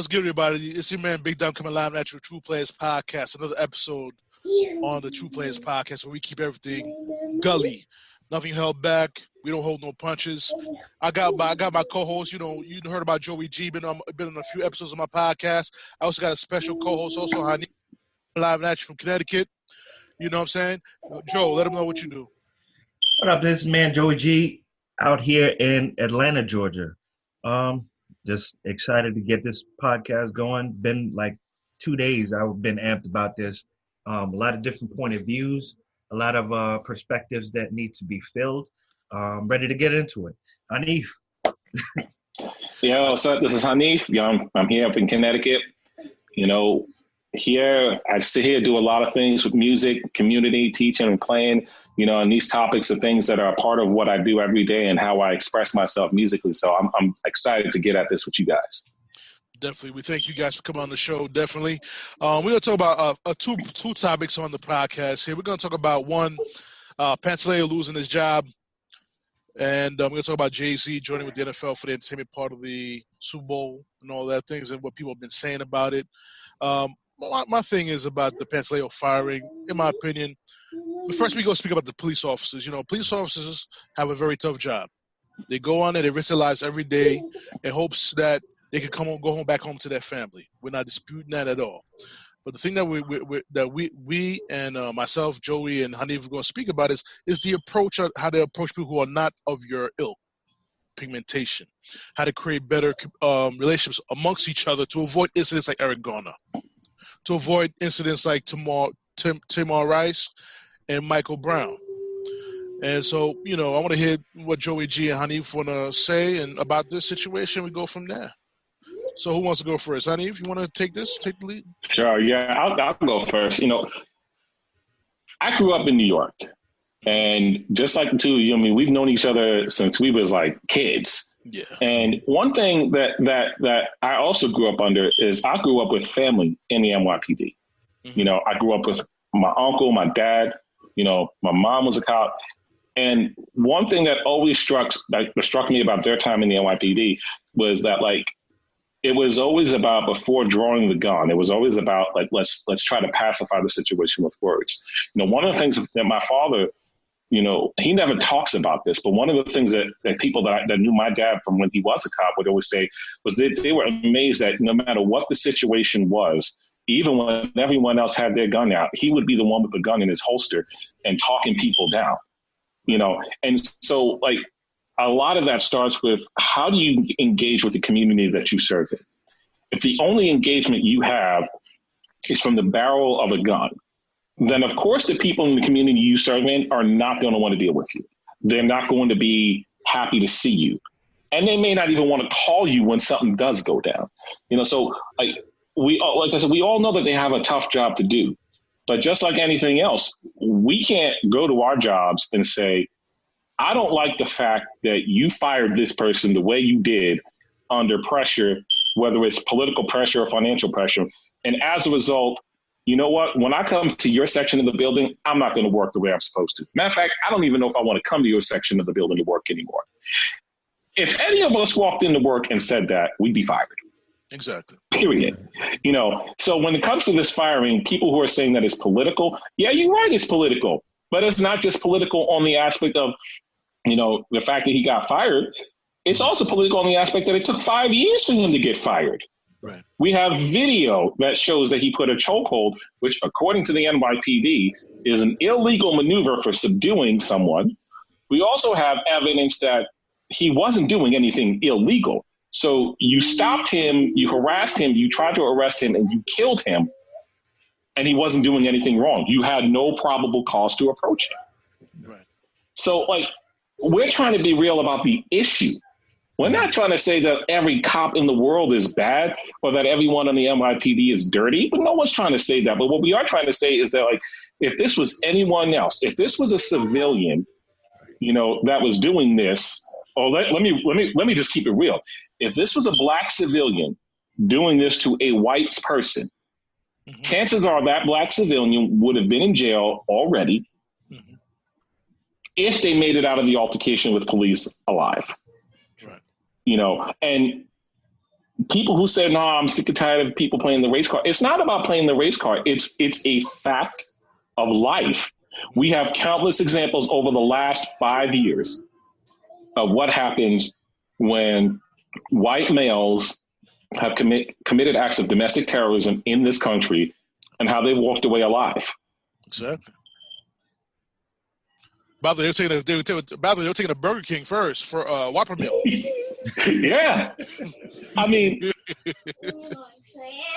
What's good, everybody? It's your man Big Dumb coming live at your True Players Podcast. Another episode on the True Players Podcast where we keep everything gully, nothing held back. We don't hold no punches. I got my co-host. You heard about JoeyG. Been on a few episodes of my podcast. I also got a special co-host, also Haneef, live at you from Connecticut. You know what I'm saying? Joe, let them know what you do. What up? This is man JoeyG out here in Atlanta, Georgia. Just excited to get this podcast going. Been like 2 days. I've been amped about this. A lot of different point of views, a lot of perspectives that need to be filled. Ready to get into it. Haneef. Yo, so this is Haneef. I'm here up in Connecticut. Here I sit here, do a lot of things with music, community, teaching and playing, and these topics are things that are a part of what I do every day and how I express myself musically. So I'm excited to get at this with you guys. Definitely. We thank you guys for coming on the show. Definitely. We're going to talk about two topics on the podcast here. We're going to talk about one, Pantaleo losing his job. And we're going to talk about Jay-Z joining with the NFL for the entertainment part of the Super Bowl and all that things and what people have been saying about it. My thing is about the Pantaleo firing, in my opinion. But first, we go speak about the police officers. Police officers have a very tough job. They go on there, they risk their lives every day in hopes that they can go back home to their family. We're not disputing that at all. But the thing that we and myself, Joey, and Haneef are going to speak about is the approach, how they approach people who are not of your ilk, pigmentation, how to create better relationships amongst each other to avoid incidents like Eric Garner, to avoid incidents like Tamir Rice and Michael Brown. And so, I want to hear what JoeyG and Haneef want to say and about this situation. We go from there. So who wants to go first? Haneef, you want to take the lead? Sure, yeah, I'll go first. I grew up in New York. And just like the two of you, we've known each other since we was like kids. Yeah. And one thing that I also grew up under is I grew up with family in the NYPD. Mm-hmm. I grew up with my uncle, my dad, my mom was a cop. And one thing that always struck me about their time in the NYPD was that it was always about, before drawing the gun, it was always about let's try to pacify the situation with words. One of the things that my father, he never talks about this, but one of the things that people that knew my dad from when he was a cop would always say was that they were amazed that no matter what the situation was, even when everyone else had their gun out, he would be the one with the gun in his holster and talking people down, And so a lot of that starts with, how do you engage with the community that you serve in? If the only engagement you have is from the barrel of a gun, then of course the people in the community you serve in are not going to want to deal with you. They're not going to be happy to see you. And they may not even want to call you when something does go down. So we all know that they have a tough job to do. But just like anything else, we can't go to our jobs and say, I don't like the fact that you fired this person the way you did under pressure, whether it's political pressure or financial pressure. And as a result, you know what? When I come to your section of the building, I'm not going to work the way I'm supposed to. Matter of fact, I don't even know if I want to come to your section of the building to work anymore. If any of us walked into work and said that, we'd be fired. Exactly. Period. So when it comes to this firing, people who are saying that it's political, yeah, you're right, it's political. But it's not just political on the aspect of, the fact that he got fired. It's also political on the aspect that it took 5 years for him to get fired. Right. We have video that shows that he put a chokehold, which according to the NYPD is an illegal maneuver for subduing someone. We also have evidence that he wasn't doing anything illegal. So you stopped him, you harassed him, you tried to arrest him, and you killed him, and he wasn't doing anything wrong. You had no probable cause to approach him. Right. So, we're trying to be real about the issue. We're not trying to say that every cop in the world is bad or that everyone on the NYPD is dirty, but no one's trying to say that. But what we are trying to say is that, if this was anyone else, if this was a civilian, that was doing this, or let me just keep it real. If this was a black civilian doing this to a white person, mm-hmm. chances are that black civilian would have been in jail already, mm-hmm. if they made it out of the altercation with police alive. Right. And people who say, no, I'm sick and tired of people playing the race card. It's not about playing the race card. It's a fact of life. We have countless examples over the last 5 years of what happens when white males have committed acts of domestic terrorism in this country and how they walked away alive. Exactly. By the way, they were taking a Burger King first for Whopper meal. Yeah. I mean,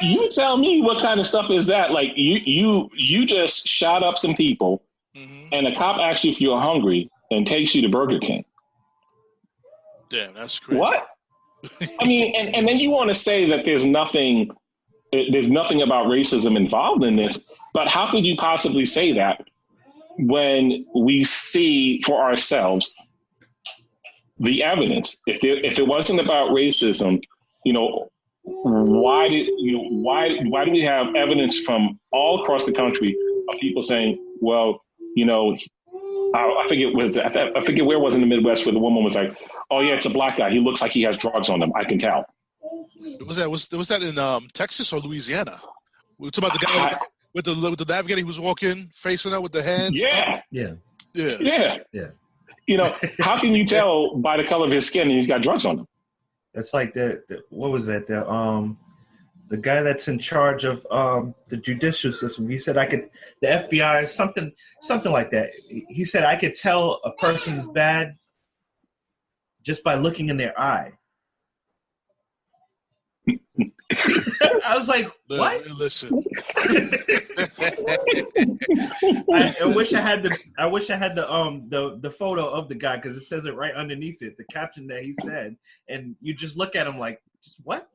you tell me what kind of stuff is that? Like you just shot up some people, and a cop asks you if you're hungry and takes you to Burger King. Damn, that's crazy. What? I mean, and then you want to say that there's nothing about racism involved in this, but how could you possibly say that when we see for ourselves the evidence? If it wasn't about racism, why do we have evidence from all across the country of people saying, well, I forget where it was in the Midwest where the woman was like, oh yeah, it's a black guy. He looks like he has drugs on him. I can tell. Was that in Texas or Louisiana? We were talking about the guy with the navigator who was walking, facing up with the hands. Yeah. How can you tell by the color of his skin that he's got drugs on him? That's like what was that? The guy that's in charge of the judicial system. He said the FBI, something like that. He said I could tell a person's bad just by looking in their eye. I was like, what? Listen. I wish I had the photo of the guy, because it says it right underneath it, the caption that he said, and you just look at him like, just what?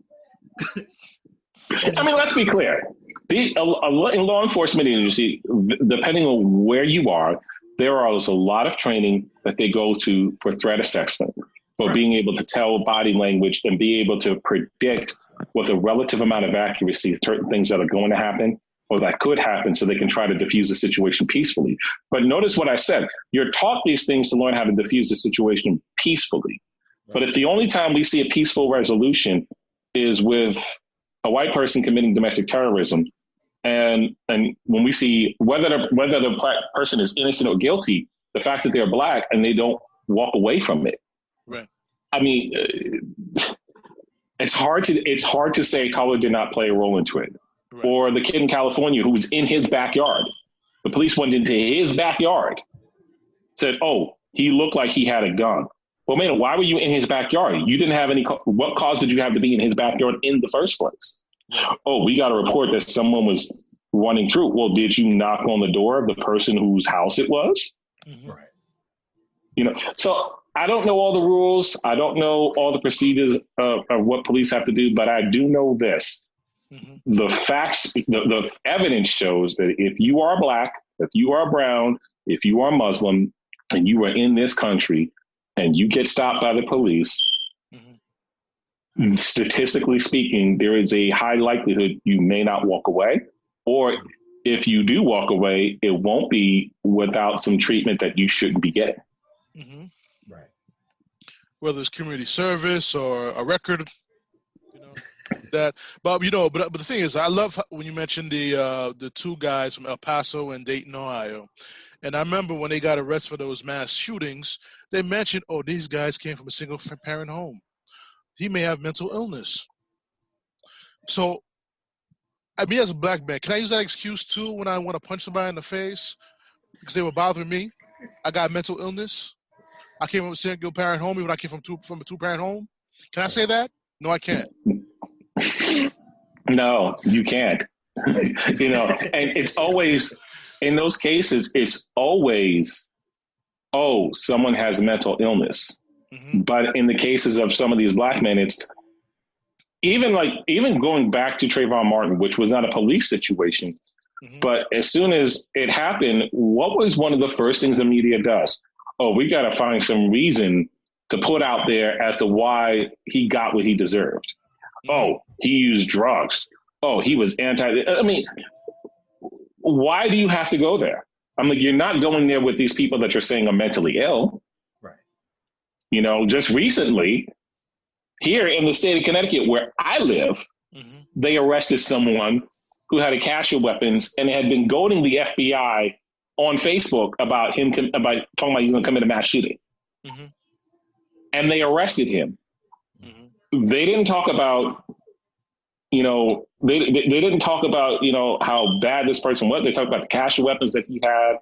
I mean, let's be clear. In law enforcement agency, depending on where you are, there is a lot of training that they go to for threat assessment, for being able to tell body language and be able to predict with a relative amount of accuracy certain things that are going to happen or that could happen, so they can try to diffuse the situation peacefully. But notice what I said. You're taught these things to learn how to diffuse the situation peacefully. Right. But if the only time we see a peaceful resolution is with a white person committing domestic terrorism, and when we see whether the black person is innocent or guilty, the fact that they're black and they don't walk away from it. Right. I mean, it's hard to say color did not play a role into it. Right. Or the kid in California who was in his backyard. The police went into his backyard, said, oh, he looked like he had a gun. Well, man, why were you in his backyard? You didn't have what cause did you have to be in his backyard in the first place? Oh, we got a report that someone was running through. Well, did you knock on the door of the person whose house it was? Mm-hmm. Right. So I don't know all the rules. I don't know all the procedures of what police have to do, but I do know this. Mm-hmm. The facts, the evidence shows that if you are black, if you are brown, if you are Muslim, and you are in this country and you get stopped by the police, mm-hmm. statistically speaking, there is a high likelihood you may not walk away. Or if you do walk away, it won't be without some treatment that you shouldn't be getting. Mm-hmm. Right. Whether it's community service or a record, that. But but the thing is, I love when you mentioned the two guys from El Paso and Dayton, Ohio. And I remember when they got arrested for those mass shootings, they mentioned, oh, these guys came from a single parent home. He may have mental illness. So, I mean, as a black man, can I use that excuse too when I want to punch somebody in the face because they were bothering me? I got mental illness. I came from a single parent home, even I came from a two parent home. Can I say that? No, I can't. No, you can't. And it's always, in those cases, it's always, oh, someone has mental illness. Mm-hmm. But in the cases of some of these black men, it's even going back to Trayvon Martin, which was not a police situation. Mm-hmm. But as soon as it happened, what was one of the first things the media does? Oh, we got to find some reason to put out there as to why he got what he deserved. Oh, he used drugs. Oh, he was I mean, why do you have to go there? I'm like, you're not going there with these people that you're saying are mentally ill. Right. Just recently, Here in the state of Connecticut, where I live, they arrested someone who had a cache of weapons and had been goading the FBI on Facebook about talking about he's going to commit a mass shooting. And they arrested him. They didn't talk about, they didn't talk about, how bad this person was. They talked about the cache of weapons that he had,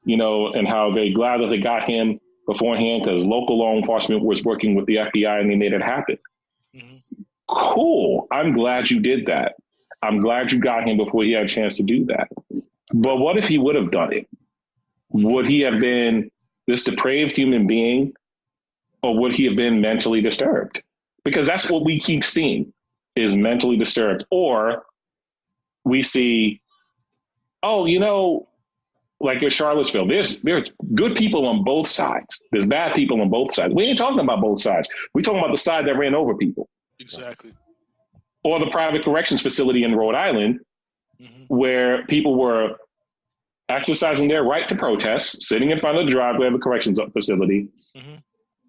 and how they're glad that they got him beforehand because local law enforcement was working with the FBI and they made it happen. Cool. I'm glad you did that. I'm glad you got him before he had a chance to do that. But what if he would have done it? Would he have been this depraved human being, or would he have been mentally disturbed? Because that's what we keep seeing is mentally disturbed. Or we see, like in Charlottesville, there's good people on both sides. There's bad people on both sides. We ain't talking about both sides. We're talking about the side that ran over people. Exactly. Or the private corrections facility in Rhode Island, where people were exercising their right to protest, sitting in front of the driveway of a corrections facility,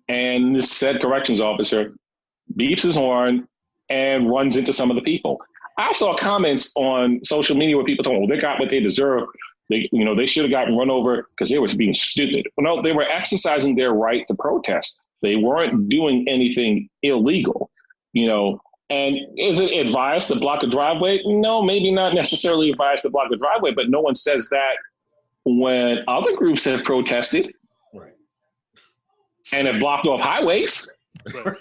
and this said corrections officer beeps his horn and runs into some of the people. I saw comments on social media where people told, well, they got what they deserve. They should have gotten run over because they were being stupid. No, they were exercising their right to protest. They weren't doing anything illegal, And is it advised to block a driveway? No, maybe not necessarily advised to block a driveway, but no one says that when other groups have protested and have blocked off highways. Right.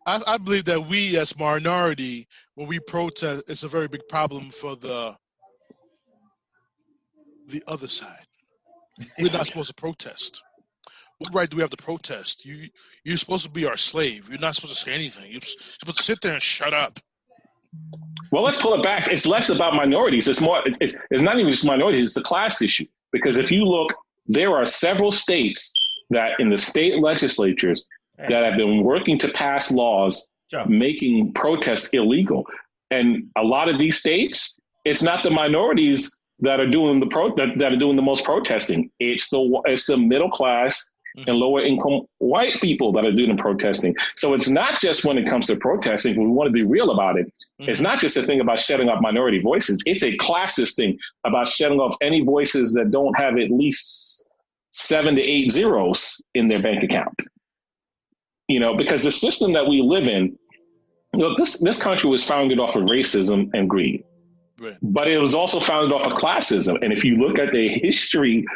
I believe that we as minority, when we protest, it's a very big problem for the other side. We're not supposed to protest. What right do we have to protest? You're supposed to be our slave. You're not supposed to say anything. You're supposed to sit there and shut up. Well, let's pull it back. It's less about minorities. It's more. It's not even just minorities. It's a class issue. Because if you look, there are several states that in the state legislatures that have been working to pass laws making protests illegal. And a lot of these states, it's not the minorities that are doing that are doing the most protesting. It's the middle class and lower income white people that are doing the protesting. So it's not just when it comes to protesting, we want to be real about it. It's not just a thing about shutting up minority voices. It's a classist thing about shutting off any voices that don't have at least 7 to 8 zeros in their bank account. Because the system that we live in, this country was founded off of racism and greed. Right. But it was also founded off of classism. And if you look at the history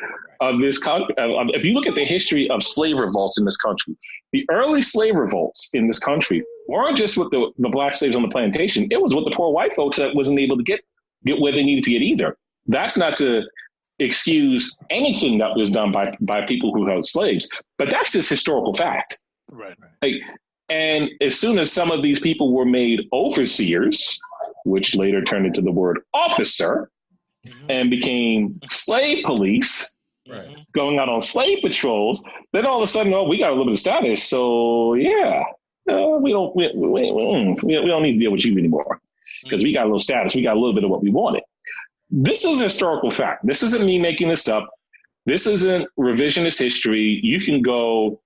of this country, if you look at the history of slave revolts in this country, the early slave revolts in this country weren't just with the black slaves on the plantation. It was with the poor white folks that wasn't able to get where they needed to get either. That's not to excuse anything that was done by people who held slaves, but that's just historical fact. Right. And as soon as some of these people were made overseers, which later turned into the word officer, and became slave police, going out on slave patrols, then all of a sudden, we got a little bit of status. So yeah, we don't need to deal with you anymore because we got a little status. We got a little bit of what we wanted. This is a historical fact. This isn't me making this up. This isn't revisionist history. You can go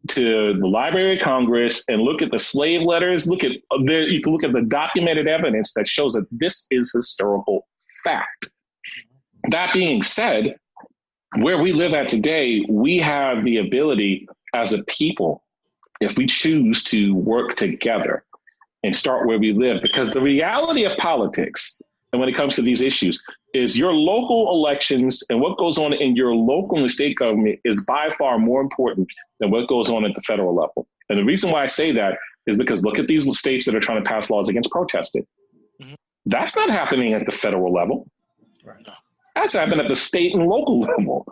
to the Library of Congress and look at the slave letters. You can look at the documented evidence that shows that this is historical fact. That being said, where we live at today, we have the ability as a people, if we choose to work together and start where we live, because the reality of politics, and when it comes to these issues, is your local elections and what goes on in your local and state government is by far more important than what goes on at the federal level. And the reason why I say that is because look at these states that are trying to pass laws against protesting. That's not happening at the federal level. Right. That's happening at the state and local level.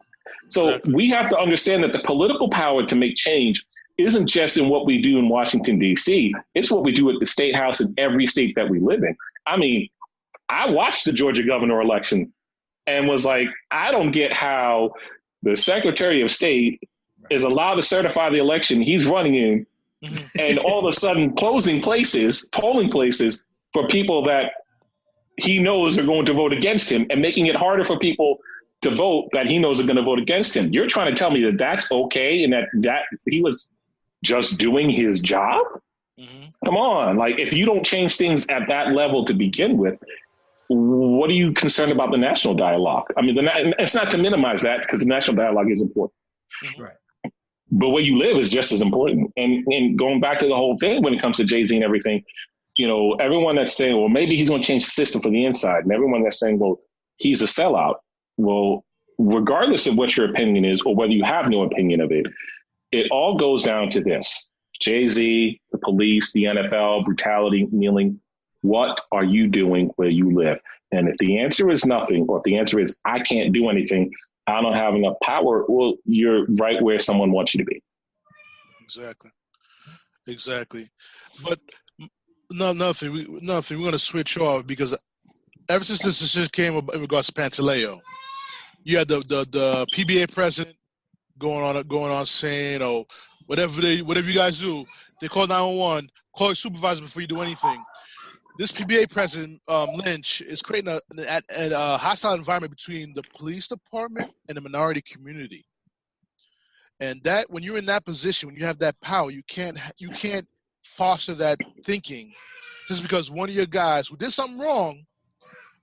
So we have to understand that the political power to make change isn't just in what we do in Washington, D.C. It's what we do at the state house in every state that we live in. I mean, I watched the Georgia governor election and was like, I don't get how the Secretary of State is allowed to certify the election he's running in and all of a sudden polling places for people that he knows are going to vote against him and making it harder for people to vote that he knows are going to vote against him. You're trying to tell me that that's okay and that he was just doing his job? Come on. Like, if you don't change things at that level to begin with, what are you concerned about the national dialogue? I mean, it's not to minimize that, because the national dialogue is important. Right. But where you live is just as important. And going back to the whole thing when it comes to Jay-Z and everything, you know, everyone that's saying, well, maybe he's going to change the system from the inside, and everyone that's saying, well, he's a sellout. Well, regardless of what your opinion is or whether you have no opinion of it, it all goes down to this. Jay-Z, the police, the NFL, brutality, kneeling. What are you doing where you live? And if the answer is nothing, or if the answer is I can't do anything, I don't have enough power, well, you're right where someone wants you to be. Exactly. But nothing. We're going to switch off, because ever since this decision came in regards to Pantaleo, you had the PBA president going on saying, oh, whatever you guys do, they call 911, call your supervisor before you do anything. This PBA president, Lynch, is creating a hostile environment between the police department and the minority community. And that, when you're in that position, when you have that power, you can't foster that thinking just because one of your guys who did something wrong,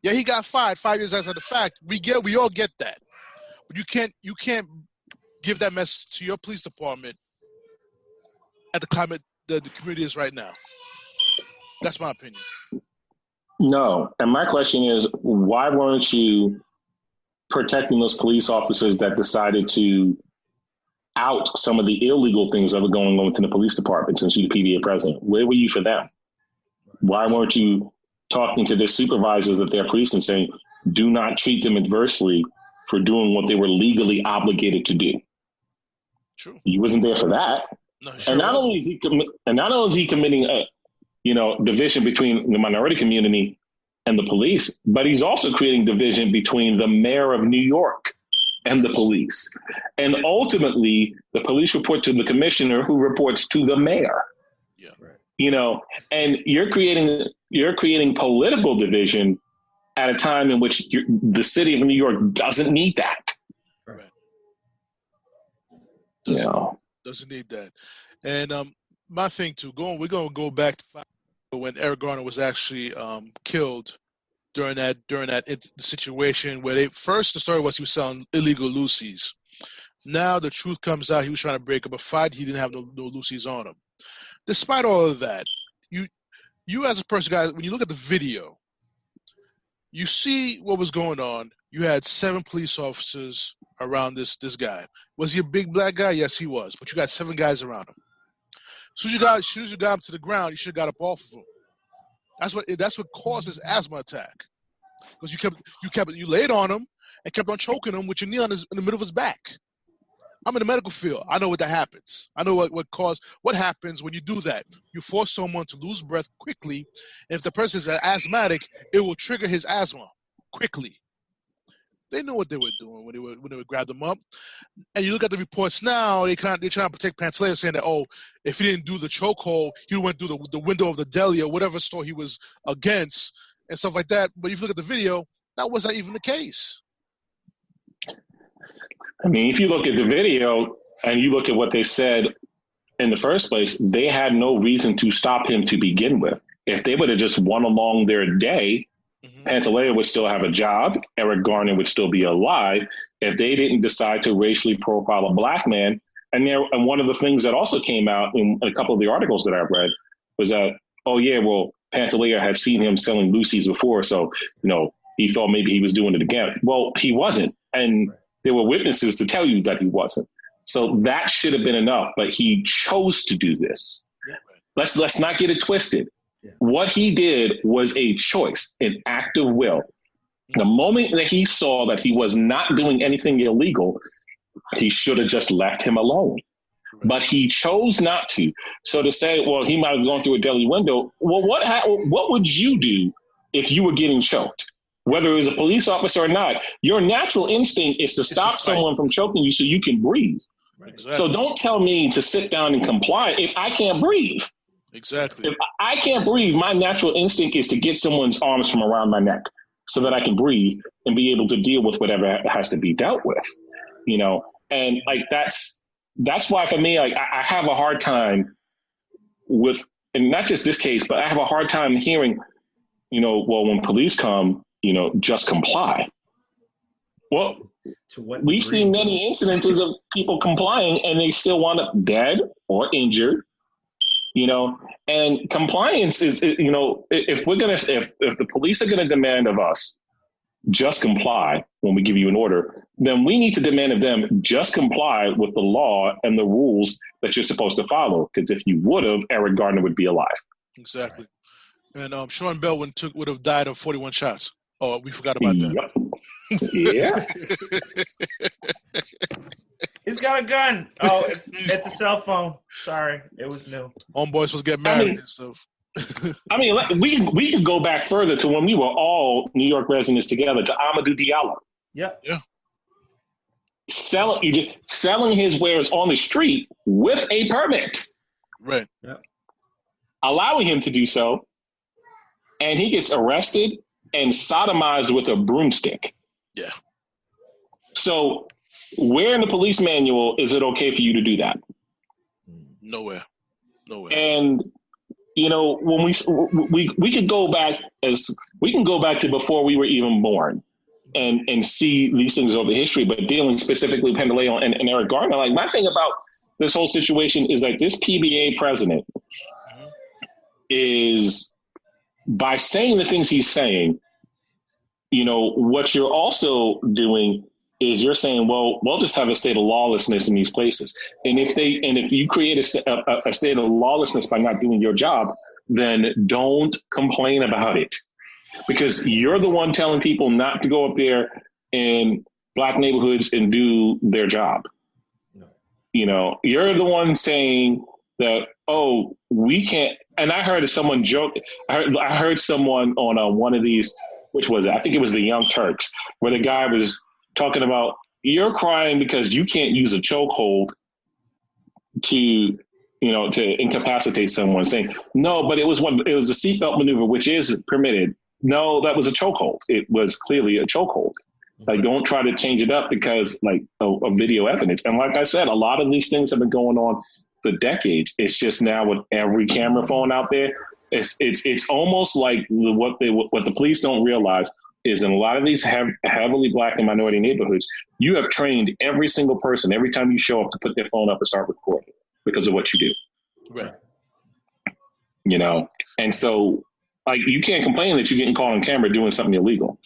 yeah, he got fired 5 years after the fact. We all get that, but you can't give that message to your police department at the climate the community is right now. That's my opinion. No. And my question is, why weren't you protecting those police officers that decided to out some of the illegal things that were going on within the police department since you're the PBA president? Where were you for them? Why weren't you talking to their supervisors of their police and saying, do not treat them adversely for doing what they were legally obligated to do? True. You wasn't there for that. No, sure and not only is he committing a division between the minority community and the police, but he's also creating division between the mayor of New York and the police. And ultimately, the police report to the commissioner, who reports to the mayor. Yeah. Right. You know, and you're creating political division at a time in which the city of New York doesn't need that. Right. Doesn't need that. And my thing too, we're going to go back to when Eric Garner was actually killed during that situation where the story was he was selling illegal Lucy's. Now the truth comes out, he was trying to break up a fight. He didn't have no Lucy's on him. Despite all of that, you as a person, guys, when you look at the video, you see what was going on. You had 7 police officers around this guy. Was he a big black guy? Yes, he was. But you got 7 guys around him. As soon as you got him to the ground, you should have got up off of him. That's what caused his asthma attack. Because you laid on him and kept on choking him with your knee in the middle of his back. I'm in the medical field. I know what that happens. I know what happens when you do that. You force someone to lose breath quickly, and if the person is asthmatic, it will trigger his asthma quickly. They know what they were doing when they would grab them up. And you look at the reports now, they're trying to protect Pantaleo, saying that, if he didn't do the chokehold, he went through the window of the deli or whatever store he was against and stuff like that. But if you look at the video, that wasn't even the case. I mean, if you look at the video and you look at what they said in the first place, they had no reason to stop him to begin with. If they would have just won along their day, Pantaleo would still have a job. Eric Garner would still be alive if they didn't decide to racially profile a black man. And one of the things that also came out in a couple of the articles that I read was that, Pantaleo had seen him selling Lucy's before, so he thought maybe he was doing it again. Well, he wasn't, and there were witnesses to tell you that he wasn't. So that should have been enough, but he chose to do this. Let's not get it twisted. What he did was a choice, an act of will. The moment that he saw that he was not doing anything illegal, he should have just left him alone. But he chose not to. So to say, he might have gone through a deli window. Well, what would you do if you were getting choked? Whether it was a police officer or not, your natural instinct is to stop someone from choking you so you can breathe. Exactly. So don't tell me to sit down and comply if I can't breathe. Exactly. If I can't breathe, my natural instinct is to get someone's arms from around my neck so that I can breathe and be able to deal with whatever has to be dealt with, and like that's that's why for me, like I have a hard time with, and not just this case, but I have a hard time hearing, well, when police come, just comply. Well, we've seen many incidences of people complying and they still wind up dead or injured, and compliance is, if the police are going to demand of us, just comply when we give you an order, then we need to demand of them just comply with the law and the rules that you're supposed to follow. Because if you would have, Eric Garner would be alive. Exactly. And Sean Bell would have died of 41 shots. Oh, we forgot about that. Yeah. He's got a gun. Oh, it's a cell phone. Sorry, it was new. Homeboy supposed to get married and stuff. We can go back further to when we were all New York residents together, to Amadou Diallo. Yeah. Selling his wares on the street with a permit. Right. Yep. Allowing him to do so, and he gets arrested and sodomized with a broomstick. Yeah. So where in the police manual is it okay for you to do that? Nowhere. And when we could go back to before we were even born and see these things over history, but dealing specifically with Pantaleo and Eric Garner, like my thing about this whole situation is like this PBA president is, by saying the things he's saying, what you're also doing is you're saying, well, we'll just have a state of lawlessness in these places. And if you create a state of lawlessness by not doing your job, then don't complain about it, because you're the one telling people not to go up there in black neighborhoods and do their job. No. You're the one saying that, oh, we can't. And I heard someone joke. I heard someone on one of these, which was it? I think it was the Young Turks, where the guy was talking about, you're crying because you can't use a chokehold to incapacitate someone, saying, no, but it was a seatbelt maneuver, which is permitted. No, that was a chokehold. It was clearly a chokehold. Like, don't try to change it up because of video evidence. And like I said, a lot of these things have been going on for decades. It's just now with every camera phone out there, it's almost like what the police don't realize is in a lot of these heavily black and minority neighborhoods, you have trained every single person every time you show up to put their phone up and start recording because of what you do. Right. And so like you can't complain that you're getting caught on camera doing something illegal.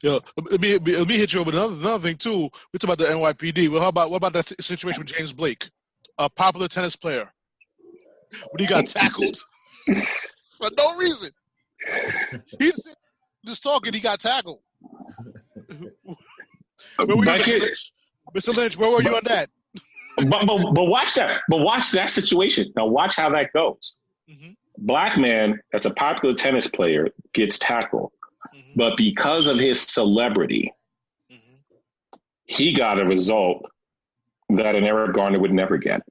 Let me hit you with another thing too. We talk about the NYPD. Well, what about that situation with James Blake, a popular tennis player, when he got tackled for no reason? He just talking, he got tackled. Where were you, Mr. Lynch? Where were you on that? But watch that. But watch that situation. Now watch how that goes. Mm-hmm. Black man that's a popular tennis player gets tackled, but because of his celebrity, he got a result that an Eric Garner would never get.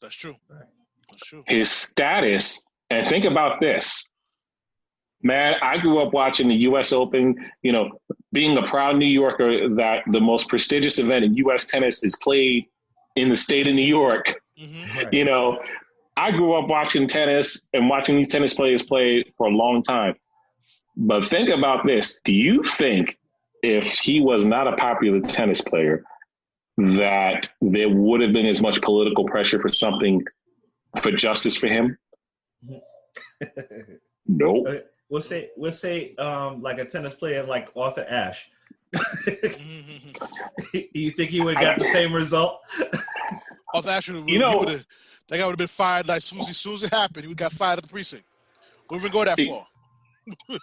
That's true. That's true. His status, and think about this. Man, I grew up watching the U.S. Open, being a proud New Yorker, that the most prestigious event in U.S. tennis is played in the state of New York. Mm-hmm. Right. I grew up watching tennis and watching these tennis players play for a long time. But think about this. Do you think if he was not a popular tennis player, that there would have been as much political pressure for justice for him? Nope. We'll say like a tennis player like Arthur Ashe. You think he would have got the same result? Arthur Ashe that guy would have been fired as soon as it happened. He got fired at the precinct. We wouldn't go that far.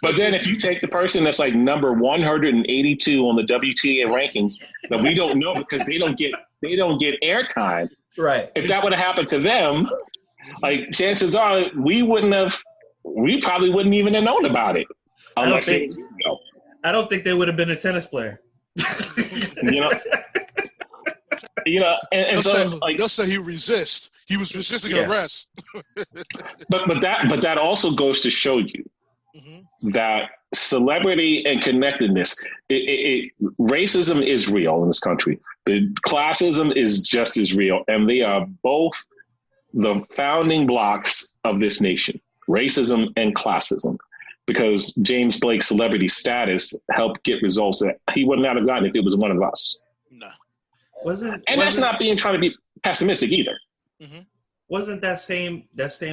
But then if you take the person that's like number 182 on the WTA rankings that we don't know because they don't get airtime. Right. If that would have happened to them, like chances are we probably wouldn't even have known about it. I don't think they would have been a tennis player. And so they'll say he resist. He was resisting arrest. but that also goes to show you that celebrity and connectedness, racism is real in this country. Classism is just as real, and they are both the founding blocks of this nation, racism and classism, because James Blake's celebrity status helped get results that he would not have gotten if it was one of us. No. That's not being trying to be pessimistic either. Mm-hmm. Wasn't that same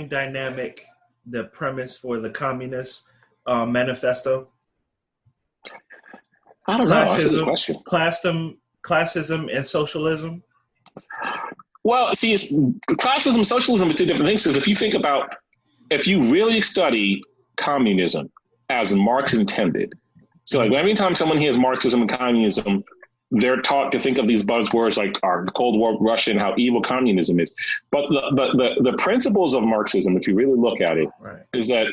dynamic the premise for the Communist Manifesto? I don't know. That's a good question. Classism and socialism. Well, see, classism and socialism are two different things. Because if you really study communism as Marx intended, so like every time someone hears Marxism and communism, they're taught to think of these buzzwords like our Cold War Russia and how evil communism is. But the principles of Marxism, if you really look at it, right, is that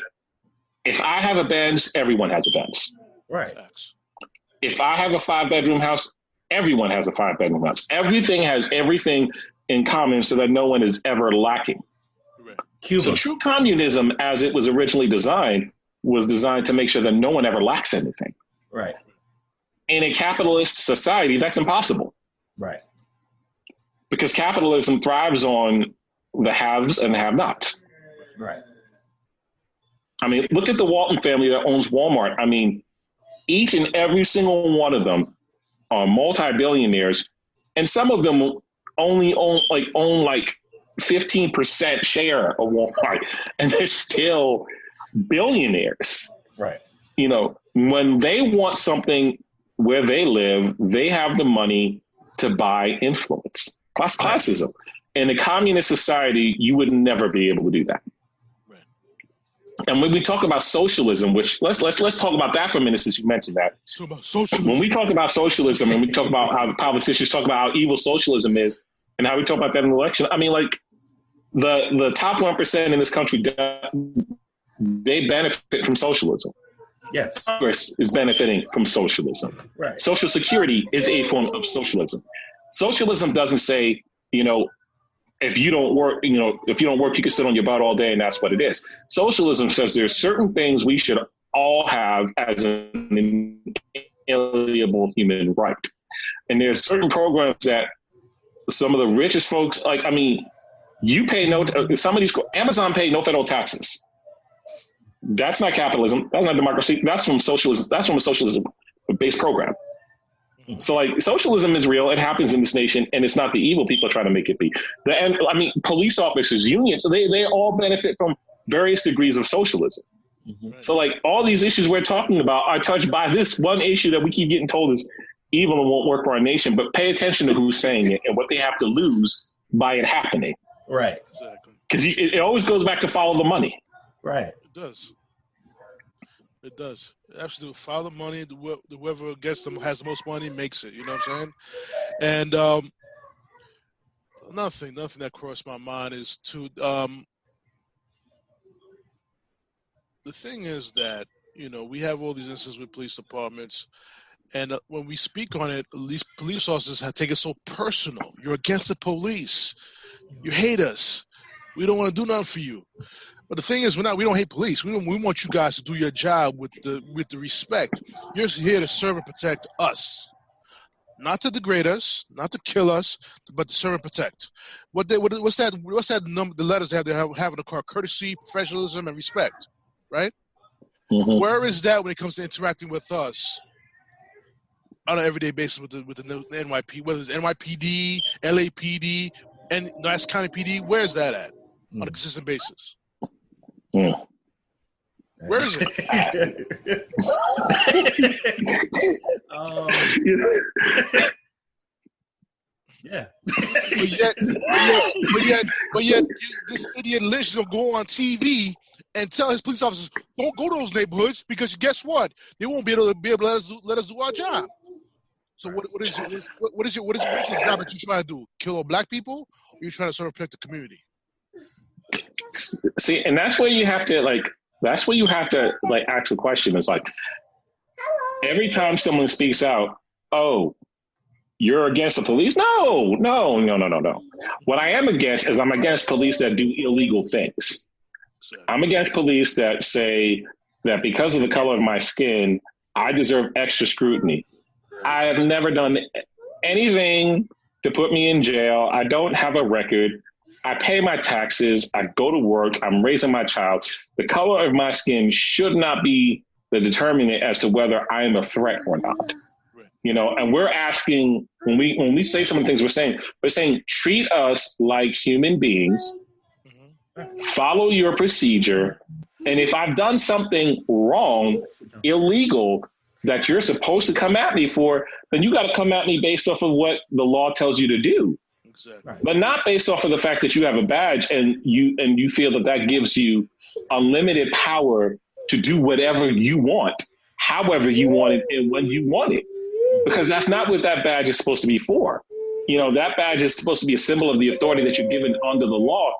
if I have a Benz, everyone has a Benz. Right. If I have a 5-bedroom house, everyone has a 5-bedroom house. Everything has everything in common so that no one is ever lacking. Cuba. So true communism, as it was originally designed, was designed to make sure that no one ever lacks anything. Right. In a capitalist society, that's impossible. Right. Because capitalism thrives on the haves and the have-nots. Right. I mean, look at the Walton family that owns Walmart. I mean, each and every single one of them are multi-billionaires, and some of them only own 15% share of Walmart, and they're still billionaires. Right. You know, when they want something where they live, they have the money to buy influence. Classism. In a communist society, you would never be able to do that. Right. And when we talk about socialism, which let's talk about that for a minute, since you mentioned that. When we talk about socialism and we talk about how politicians talk about how evil socialism is and how we talk about that in the election, I mean, like the top 1% in this country, they benefit from socialism. Yes. Congress is benefiting from socialism. Right. Social Security is a form of socialism. Socialism doesn't say, you know, if you don't work, you can sit on your butt all day and that's what it is. Socialism says there's certain things we should all have as an inalienable human right. And there's certain programs that some of the richest folks, like, I mean, you pay Amazon paid no federal taxes. That's not capitalism. That's not democracy. That's from socialism. That's from a socialism-based program. So, like, socialism is real. It happens in this nation, and it's not the evil people are trying to make it be. Police officers, unions, they all benefit from various degrees of socialism. Mm-hmm. So, like, all these issues we're talking about are touched by this one issue that we keep getting told is evil and won't work for our nation. But pay attention to who's saying it and what they have to lose by it happening. Right. Exactly. Because it always goes back to follow the money. Right. It does. It does. Absolutely. Follow the money. Whoever gets them has the most money makes it. You know what I'm saying? And nothing that crossed my mind is to the thing is that, you know, we have all these instances with police departments, and when we speak on it, these police officers have taken it so personal. You're against the police. You hate us. We don't want to do nothing for you. But the thing is, we don't hate police. We want you guys to do your job with the respect. You're here to serve and protect us, not to degrade us, not to kill us, but to serve and protect. What's that number? The letters they have in the car: courtesy, professionalism, and respect. Right? Mm-hmm. Where is that when it comes to interacting with us on an everyday basis with the NYPD, whether it's NYPD, LAPD, and Nassau County PD? Where's that at on a consistent basis? Yeah. Where is it? Yeah. But yet, this idiot Lynch is gonna go on TV and tell his police officers, "Don't go to those neighborhoods because guess what? They won't be able to let us do our job." So what is your job that you're trying to do? Kill all black people, or you trying to sort of protect the community? See, and that's where you have to ask the question. Is like, every time someone speaks out, oh, you're against the police? No. What I am against is I'm against police that do illegal things. I'm against police that say that because of the color of my skin, I deserve extra scrutiny. I have never done anything to put me in jail. I don't have a record. I pay my taxes. I go to work. I'm raising my child. The color of my skin should not be the determinant as to whether I am a threat or not. You know, and we're asking, when we say some of the things we're saying, treat us like human beings, follow your procedure. And if I've done something wrong, illegal, that you're supposed to come at me for, then you got to come at me based off of what the law tells you to do. Exactly. But not based off of the fact that you have a badge and you feel that gives you unlimited power to do whatever you want, however you want it and when you want it. Because that's not what that badge is supposed to be for. You know, that badge is supposed to be a symbol of the authority that you're given under the law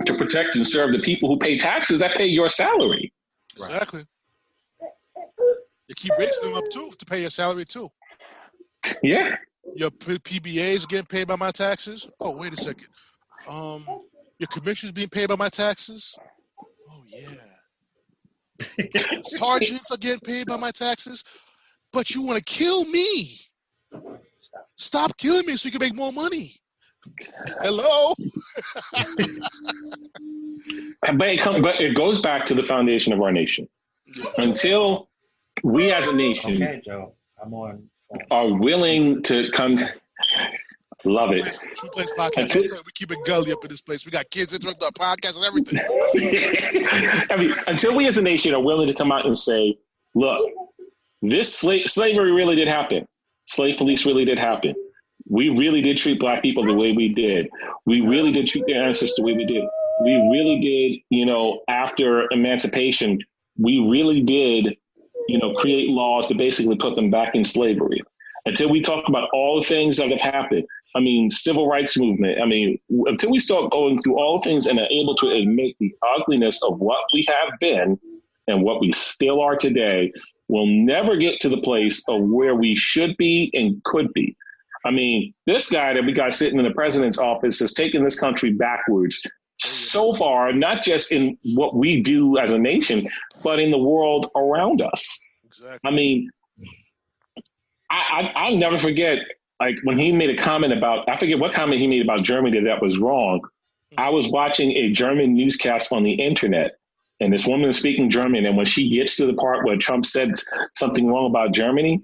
to protect and serve the people who pay taxes that pay your salary. Exactly. You keep raising them up too to pay your salary too. Yeah. Your PBA is getting paid by my taxes. Oh, wait a second. Your commission's being paid by my taxes. Oh yeah. Sergeants are getting paid by my taxes. But you want to kill me. Stop killing me so you can make more money. Hello? But it goes back to the foundation of our nation. Until we as a nation are willing to come, love it. True Place Podcast. We keep it gully up in this place. We got kids interrupt our podcast and everything. I mean, until we as a nation are willing to come out and say, look, this slavery really did happen. Slave police really did happen. We really did treat Black people the way we did. We really did treat their ancestors the way we did. We really did, you know, after emancipation, we really did, you know, create laws to basically put them back in slavery. Until we talk about all the things that have happened, I mean, civil rights movement, I mean, until we start going through all the things and are able to admit the ugliness of what we have been and what we still are today, we'll never get to the place of where we should be and could be. I mean, this guy that we got sitting in the president's office has taken this country backwards so far, not just in what we do as a nation, but in the world around us. Exactly. I mean, I'll never forget, like when he made a comment about, I forget what comment he made about Germany that was wrong. I was watching a German newscast on the internet. And this woman is speaking German, and when she gets to the part where Trump said something wrong about Germany,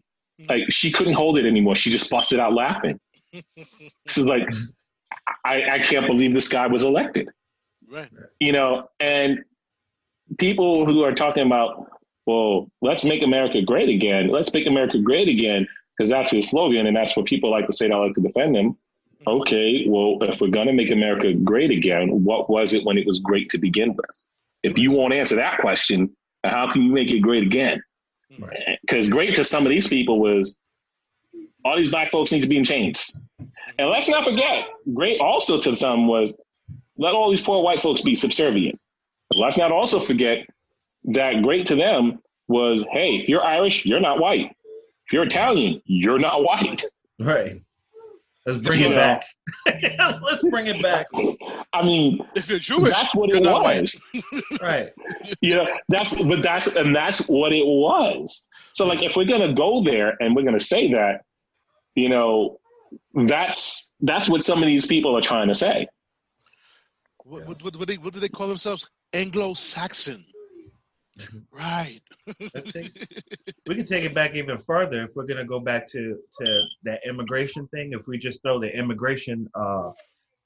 like she couldn't hold it anymore. She just busted out laughing. She's like, I can't believe this guy was elected. Right. You know, and people who are talking about, well, let's make America great again. Let's make America great again, because that's his slogan, and that's what people like to say that like to defend him. Okay, well, if we're going to make America great again, what was it when it was great to begin with? If you won't answer that question, how can you make it great again? Because great to some of these people was all these Black folks need to be in chains. And let's not forget, great also to some was let all these poor white folks be subservient. Let's not also forget that great to them was, hey, if you're Irish, you're not white. If you're Italian, you're not white. Right. Let's bring it back. Let's bring it back. I mean, if you're Jewish, that's what it was. Right. You know, that's what it was. So like, if we're going to go there and we're going to say that, you know, that's what some of these people are trying to say. What do they call themselves? Anglo-Saxon. Right. We can take it back even further if we're going to go back to that immigration thing. If we just throw the immigration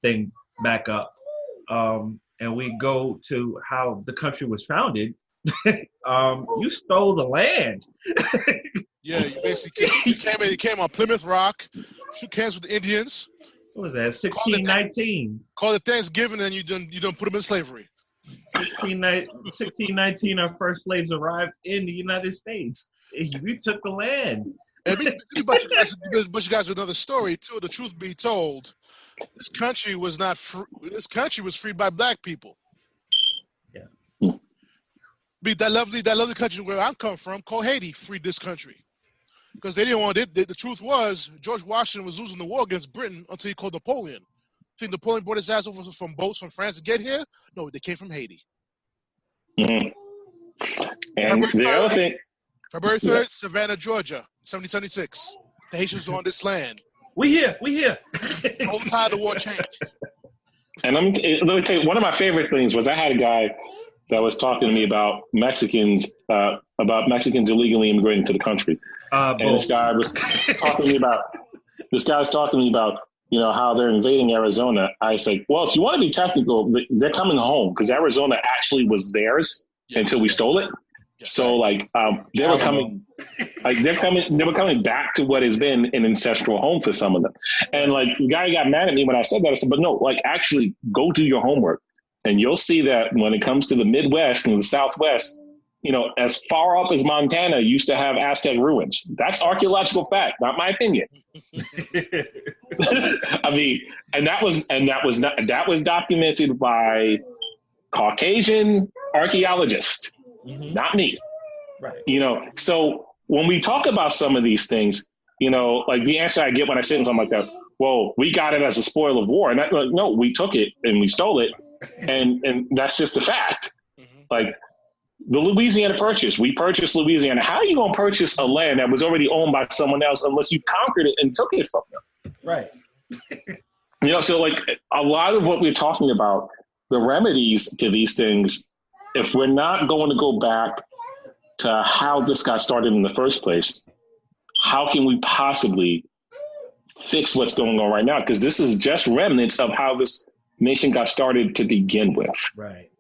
thing back up and we go to how the country was founded, you stole the land. Yeah, you basically came on Plymouth Rock, shook hands with the Indians. What was that, 1619? Called it Thanksgiving, and you done put them in slavery. 1619, our first slaves arrived in the United States. We took the land. And but you guys with another story too. The truth be told, this country was not free. This country was freed by Black people. Yeah. That lovely country where I come from, called Haiti, freed this country because they didn't want it. The truth was George Washington was losing the war against Britain until he called Napoleon. Think Napoleon brought his ass over from boats from France to get here? No, they came from Haiti. Mm-hmm. And the other thing, February 3rd, Savannah, Georgia, 1776. The Haitians were on this land. We here. No tide of war change. And let me tell you, one of my favorite things was I had a guy that was talking to me about Mexicans illegally immigrating to the country. And this guy was talking to me about how they're invading Arizona. I was like, well, if you want to be technical, they're coming home because Arizona actually was theirs until we stole it. So they were coming back to what has been an ancestral home for some of them. And the guy got mad at me when I said that. I said, but no, actually go do your homework. And you'll see that when it comes to the Midwest and the Southwest, as far up as Montana used to have Aztec ruins. That's archaeological fact, not my opinion. I mean, that was documented by Caucasian archaeologists, not me. Right. So when we talk about some of these things, the answer I get when I sit in something like that, well, we got it as a spoil of war. And no, we took it and we stole it. And that's just a fact. The Louisiana Purchase, we purchased Louisiana. How are you going to purchase a land that was already owned by someone else unless you conquered it and took it from them? Right. So a lot of what we're talking about, the remedies to these things, if we're not going to go back to how this got started in the first place, how can we possibly fix what's going on right now? Because this is just remnants of how this nation got started to begin with. Right.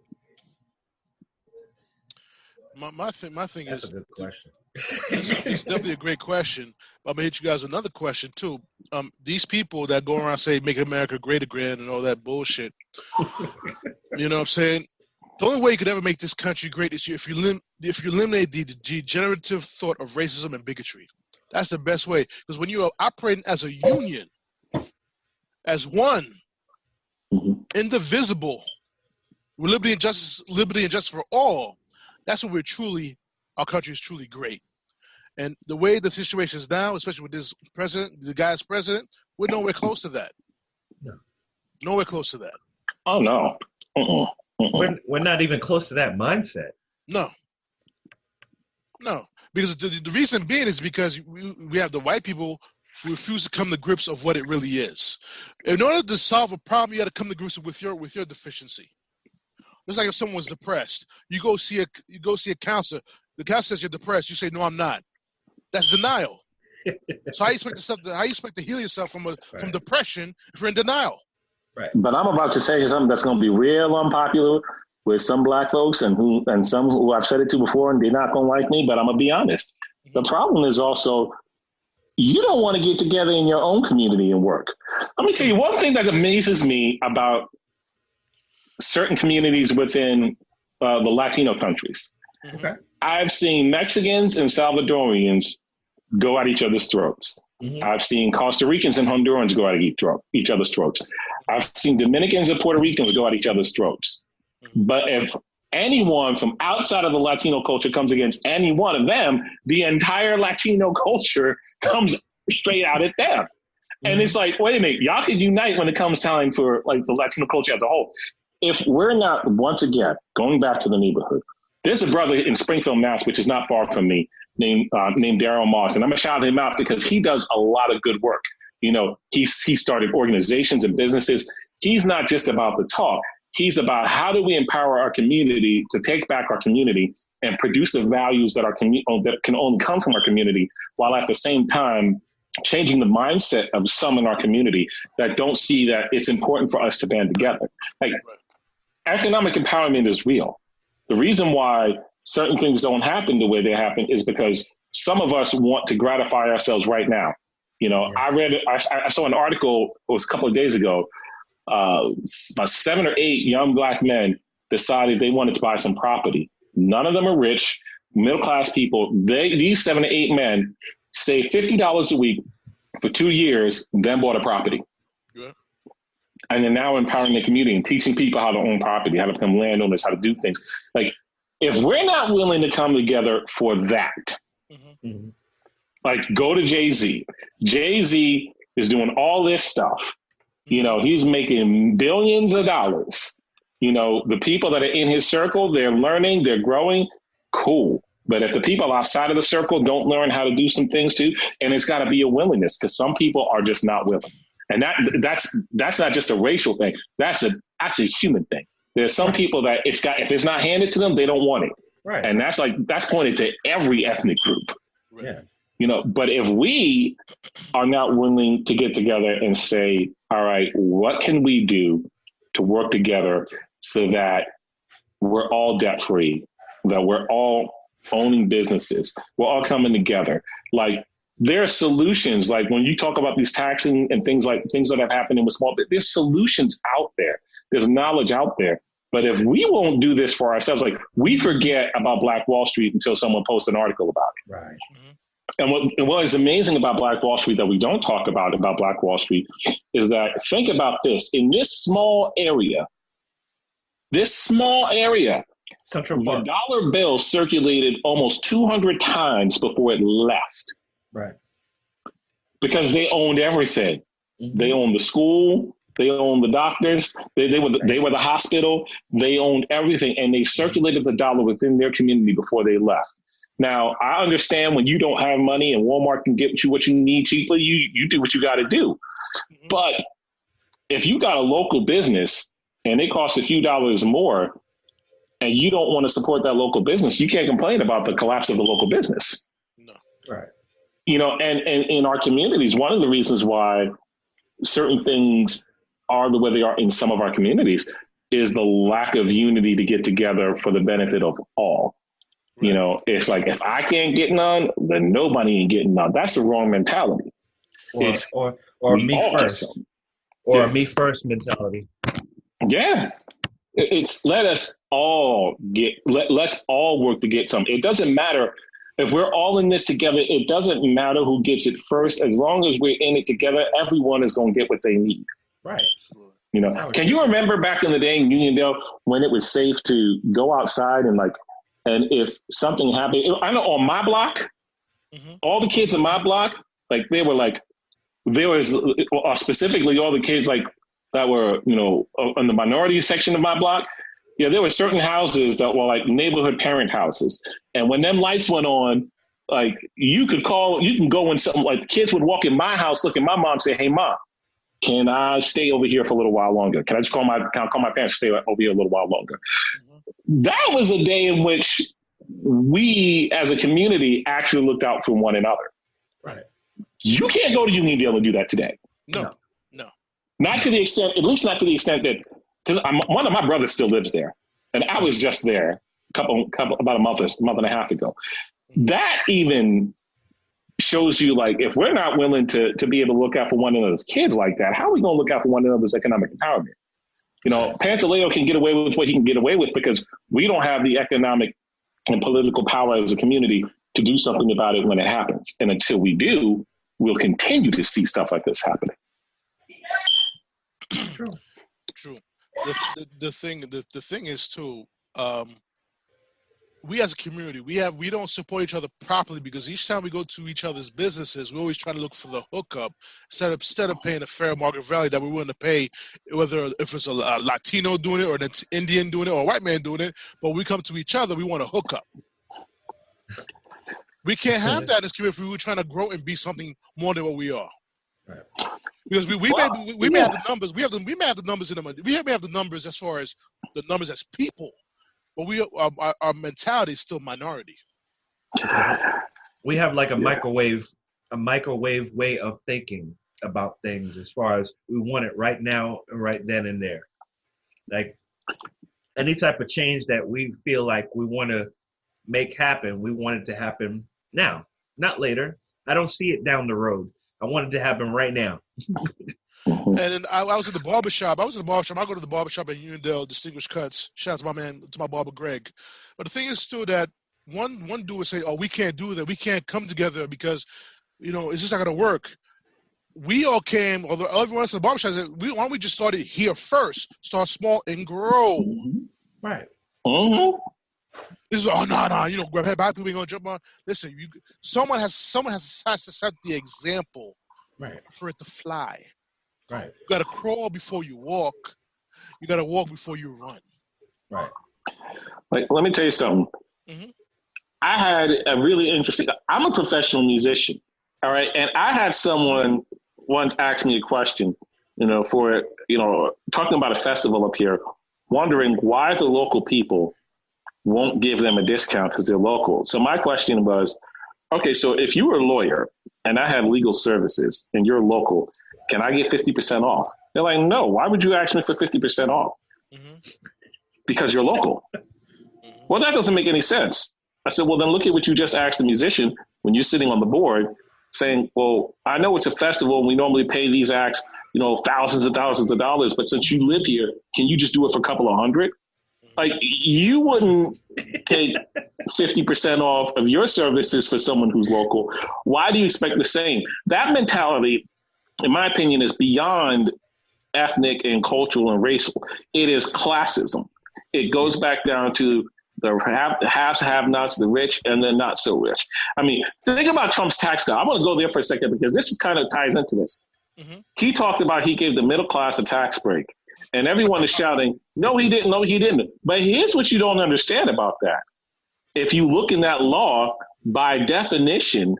My thing That's is a good question. It's definitely a great question. I'm gonna hit you guys with another question too. These people that go around say "Make America Great Again" and all that bullshit. You know what I'm saying? The only way you could ever make this country great is if you eliminate the degenerative thought of racism and bigotry. That's the best way, because when you are operating as a union, as one, indivisible, with liberty and justice for all, that's when our country is truly great. And the way the situation is now, especially with this president, the guy's president, we're nowhere close to that. No. Nowhere close to that. Oh, no. We're not even close to that mindset. No. Because the reason being is because we have the white people who refuse to come to grips of what it really is. In order to solve a problem, you got to come to grips with your deficiency. Just like if someone was depressed, you go see a counselor. The counselor says you're depressed. You say, "No, I'm not." That's denial. So how you expect to heal yourself from depression if you're in denial? Right. But I'm about to say something that's going to be real unpopular with some black folks and some who I've said it to before, and they're not going to like me. But I'm gonna be honest. The problem is also you don't want to get together in your own community and work. Let me tell you one thing that amazes me about certain communities within the Latino countries. Okay. I've seen Mexicans and Salvadorians go at each other's throats. I've seen Costa Ricans and Hondurans go at each other's throats. I've seen Dominicans and Puerto Ricans go at each other's throats. But if anyone from outside of the Latino culture comes against any one of them, the entire Latino culture comes straight out at them. And it's like, wait a minute, y'all can unite when it comes time for the Latino culture as a whole. If we're not, once again, going back to the neighborhood, there's a brother in Springfield, Mass., which is not far from me, named Daryl Moss. And I'm going to shout him out because he does a lot of good work. He started organizations and businesses. He's not just about the talk. He's about how do we empower our community to take back our community and produce the values that that can only come from our community, while at the same time changing the mindset of some in our community that don't see that it's important for us to band together. Economic empowerment is real. The reason why certain things don't happen the way they happen is because some of us want to gratify ourselves right now. I saw an article, it was a couple of days ago, about 7 or 8 young black men decided they wanted to buy some property. None of them are rich, middle-class people. These 7 to 8 men saved $50 a week for 2 years, then bought a property. Yeah. And they're now empowering the community and teaching people how to own property, how to become landowners, how to do things. If we're not willing to come together for that, go to Jay-Z. Jay-Z is doing all this stuff. He's making billions of dollars. The people that are in his circle, they're learning, they're growing. Cool. But if the people outside of the circle don't learn how to do some things too, and it's got to be a willingness, because some people are just not willing. And that's not just a racial thing. That's a human thing. There's some people that if it's not handed to them, they don't want it. Right. And that's pointed to every ethnic group. Yeah. But if we are not willing to get together and say, all right, what can we do to work together so that we're all debt free, that we're all owning businesses, we're all coming together. Like, there are solutions. Like, when you talk about these taxing and things that have happened in small, there's solutions out there. There's knowledge out there. But if we won't do this for ourselves, like, we forget about Black Wall Street until someone posts an article about it. Right. Mm-hmm. And what is amazing about Black Wall Street that we don't talk about Black Wall Street is that, think about this, in this small area, Central Park, the dollar bill circulated almost 200 times before it left. Right. Because they owned everything. Mm-hmm. They owned the school. They owned the doctors. They were the hospital. They owned everything, and they circulated the dollar within their community before they left. Now, I understand when you don't have money and Walmart can get you what you need cheaply, you do what you got to do. Mm-hmm. But if you got a local business and it costs a few dollars more, and you don't want to support that local business, you can't complain about the collapse of the local business. No. Right. And in our communities, one of the reasons why certain things are the way they are in some of our communities is the lack of unity to get together for the benefit of all. Right. It's like, if I can't get none, then nobody ain't getting none. That's the wrong mentality. Or me first. Or me first mentality. Yeah. It's let's all work to get something. It doesn't matter if we're all in this together. It doesn't matter who gets it first. As long as we're in it together, everyone is going to get what they need. Right. Can you remember back in the day in Uniondale when it was safe to go outside and if something happened? I know on my block, mm-hmm. all the kids in my block, there was specifically all the kids that were, in the minority section of my block. Yeah, there were certain houses that were neighborhood parent houses. And when them lights went on, you can go in something, kids would walk in my house, look at my mom, say, hey, Mom, can I stay over here for a little while longer? Can I just call my parents and stay over here a little while longer? Mm-hmm. That was a day in which we as a community actually looked out for one another. Right. You can't go to Uniondale and do that today. No. Not to the extent, at least not to the extent that, because one of my brothers still lives there, and I was just there about a month and a half ago. That even shows you, if we're not willing to be able to look out for one another's kids like that, how are we going to look out for one another's economic empowerment? Pantaleo can get away with what he can get away with because we don't have the economic and political power as a community to do something about it when it happens. And until we do, we'll continue to see stuff like this happening. True. The thing is too, we as a community, we don't support each other properly because each time we go to each other's businesses, we always try to look for the hookup instead of paying a fair market value that we're willing to pay, whether if it's a Latino doing it or an Indian doing it or a white man doing it. But we come to each other, we want to hook up. We can't have that in this community if we're trying to grow and be something more than what we are. Right. Because we may have the numbers. We may have the numbers in them. We may have the numbers as far as the numbers as people, but our mentality is still minority. We have a microwave way of thinking about things as far as we want it right now, right then and there. Any type of change that we feel like we want to make happen, we want it to happen now, not later. I don't see it down the road. I want it to happen right now. And then I was at the barbershop. I go to the barbershop at Uniondale, Distinguished Cuts. Shout out to my barber, Greg. But the thing is, too, that one dude would say, oh, we can't do that. We can't come together because, it's just not going to work. We all came, although everyone else in the barbershop said, why don't we just start it here first? Start small and grow. Mm-hmm. Right. Mm-hmm. This is grab back people ain't gonna jump on. Listen, someone has to set the example, right, for it to fly. Right. You gotta crawl before you walk. You gotta walk before you run. Right. Let me tell you something. Mm-hmm. I had a really interesting, I'm a professional musician. All right. And I had someone once ask me a question, talking about a festival up here, wondering why the local people won't give them a discount because they're local. So my question was, okay, so if you were a lawyer and I have legal services and you're local, can I get 50% off? They're like, no, why would you ask me for 50% off? Mm-hmm. Because you're local. Well, that doesn't make any sense. I said, well, then look at what you just asked the musician when you're sitting on the board saying, well, I know it's a festival and we normally pay these acts, thousands and thousands of dollars, but since you live here, can you just do it for a couple of hundred? Like, you wouldn't take 50% off of your services for someone who's local. Why do you expect the same? That mentality, in my opinion, is beyond ethnic and cultural and racial. It is classism. It goes back down to the haves, have-nots, the rich, and the not so rich. I mean, think about Trump's tax cut. I'm going to go there for a second because this kind of ties into this. Mm-hmm. He talked about he gave the middle class a tax break. And everyone is shouting, no, he didn't. No, he didn't. But here's what you don't understand about that. If you look in that law, by definition,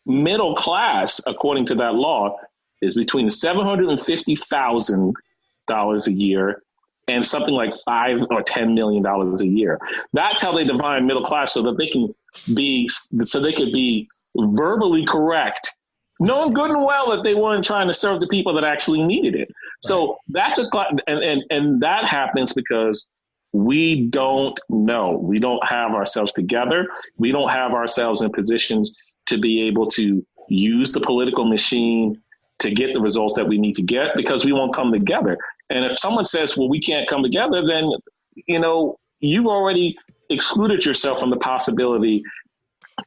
middle class, according to that law, is between $750,000 a year and something like $5 or $10 million a year. That's how they define middle class, so that they could be verbally correct, knowing good and well that they weren't trying to serve the people that actually needed it. Right. So that's and that happens because we don't know. We don't have ourselves together. We don't have ourselves in positions to be able to use the political machine to get the results that we need to get, because we won't come together. And if someone says, well, we can't come together, then, you've already excluded yourself from the possibility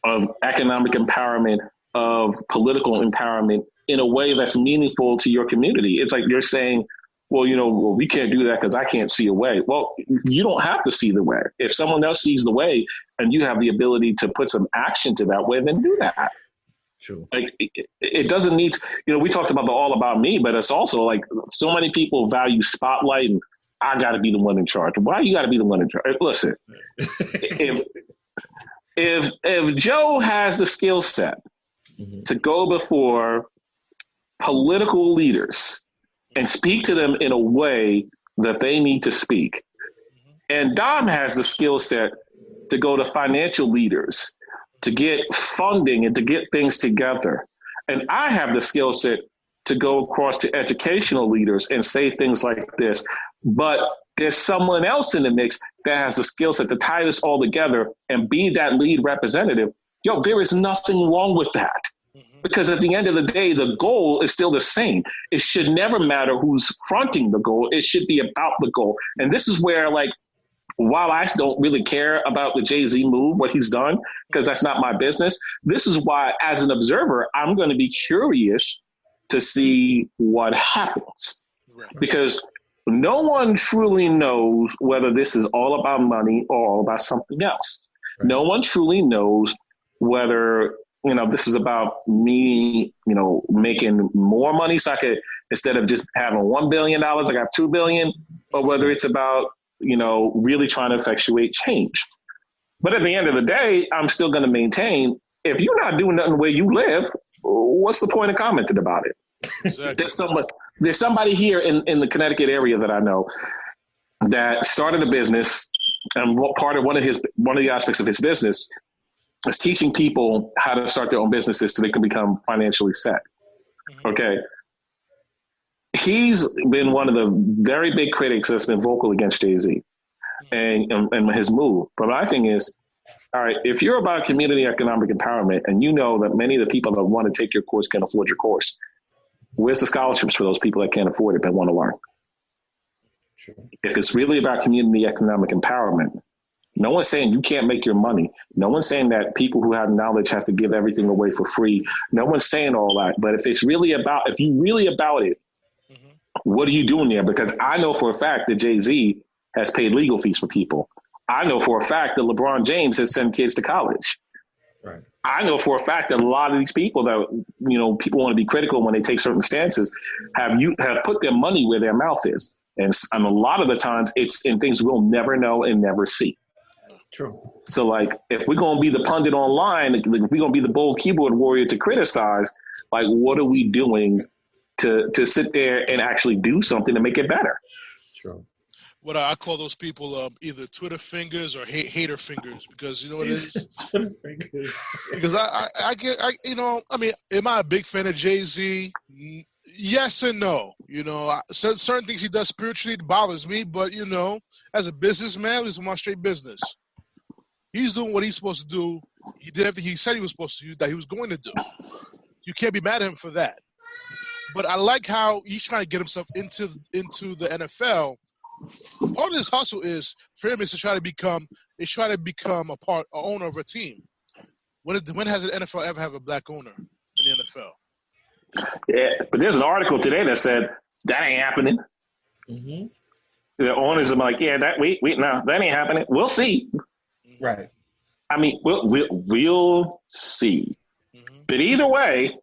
of economic empowerment, of political empowerment in a way that's meaningful to your community. It's like you're saying, well, we can't do that because I can't see a way. Well, you don't have to see the way. If someone else sees the way and you have the ability to put some action to that way, then do that. True. Like it doesn't need, we talked about the all about me, but it's also like so many people value spotlight and I got to be the one in charge. Why you got to be the one in charge? Listen, if Joe has the skill set to go before political leaders and speak to them in a way that they need to speak, and Dom has the skill set to go to financial leaders to get funding and to get things together, and I have the skill set to go across to educational leaders and say things like this, but there's someone else in the mix that has the skill set to tie this all together and be that lead representative, there is nothing wrong with that. Because at the end of the day, the goal is still the same. It should never matter who's fronting the goal. It should be about the goal. And this is where, while I don't really care about the Jay-Z move, what he's done, because that's not my business, this is why, as an observer, I'm going to be curious to see what happens. Because no one truly knows whether this is all about money or all about something else. Right. No one truly knows whether, this is about me, making more money so I could, instead of just having $1 billion, I have $2 billion, or whether it's about, really trying to effectuate change. But at the end of the day, I'm still going to maintain, if you're not doing nothing where you live, what's the point of commenting about it? Exactly. There's somebody here in the Connecticut area that I know that started a business, and part of one of the aspects of his business is teaching people how to start their own businesses so they can become financially set. Mm-hmm. Okay. He's been one of the very big critics that's been vocal against Jay-Z and his move. But my thing is, all right, if you're about community economic empowerment and you know that many of the people that want to take your course can afford your course, where's the scholarships for those people that can't afford it but want to learn? Sure. If it's really about community economic empowerment, no one's saying you can't make your money. No one's saying that people who have knowledge has to give everything away for free. No one's saying all that. But if you really about it, what are you doing there? Because I know for a fact that Jay-Z has paid legal fees for people. I know for a fact that LeBron James has sent kids to college. Right. I know for a fact that a lot of these people that, people want to be critical when they take certain stances have put their money where their mouth is. And a lot of the times it's in things we'll never know and never see. True. So, like, if we're going to be the pundit online, if we're going to be the bold keyboard warrior to criticize, like, what are we doing to sit there and actually do something to make it better? True. What I call those people either Twitter fingers or hater fingers, because you know what it is? Twitter fingers. Because I get, I mean, am I a big fan of Jay-Z? Yes and no. Certain things he does spiritually bothers me, but, as a businessman, he's my straight business. He's doing what he's supposed to do. He did everything he said he was supposed to do, that he was going to do. You can't be mad at him for that. But I like how he's trying to get himself into the NFL. Part of his hustle is for him is to try to become a owner of a team. When has the NFL ever have a black owner in the NFL? Yeah, but there's an article today that said that ain't happening. Mm-hmm. The owners are like, yeah, that that ain't happening. We'll see. Right. I mean, we'll see. Mm-hmm. But either way,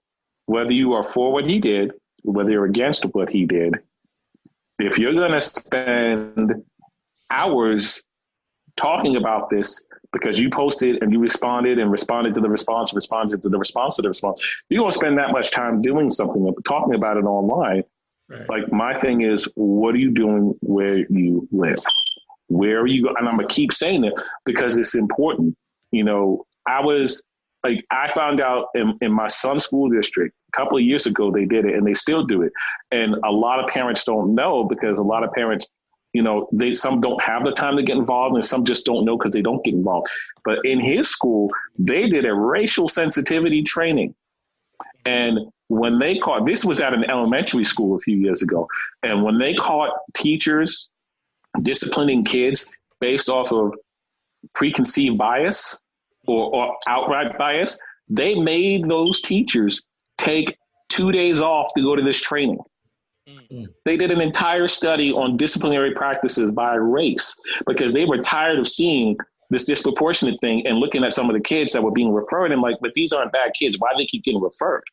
whether you are for what he did, whether you're against what he did, if you're going to spend hours talking about this because you posted and you responded to the response, you're going to spend that much time doing something, talking about it online. Right. Like, my thing is, what are you doing where you live? Where are you? And I'm going to keep saying it because it's important. I found out in my son's school district a couple of years ago, they did it and they still do it. And a lot of parents don't know because a lot of parents, some don't have the time to get involved and some just don't know because they don't get involved. But in his school, they did a racial sensitivity training. And when they caught, this was at an elementary school a few years ago. And when they caught teachers disciplining kids based off of preconceived bias or outright bias, they made those teachers take 2 days off to go to this training. Mm-hmm. They did an entire study on disciplinary practices by race because they were tired of seeing this disproportionate thing and looking at some of the kids that were being referred and like, but these aren't bad kids. Why do they keep getting referred?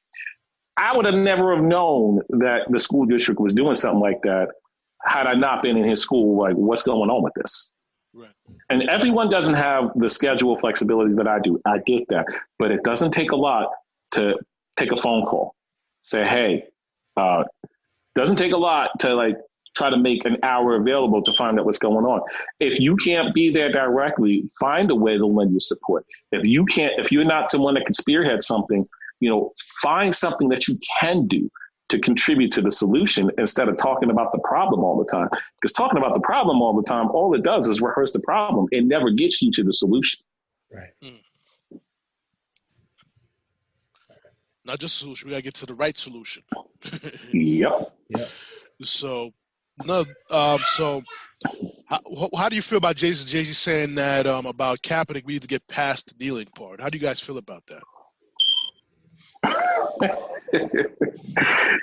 I would have never have known that the school district was doing something like that had I not been in his school. Like, what's going on with this? Right. And everyone doesn't have the schedule flexibility that I do. I get that. But it doesn't take a lot to take a phone call. Say, hey, doesn't take a lot to try to make an hour available to find out what's going on. If you can't be there directly, find a way to lend your support. If you're not someone that can spearhead something, find something that you can do to contribute to the solution instead of talking about the problem all the time. Because talking about the problem all the time, all it does is rehearse the problem. It never gets you to the solution. Right. Not just a solution. We got to get to the right solution. Yep. So, no. So, how do you feel about Jay-Z saying that about Kaepernick? We need to get past the kneeling part. How do you guys feel about that?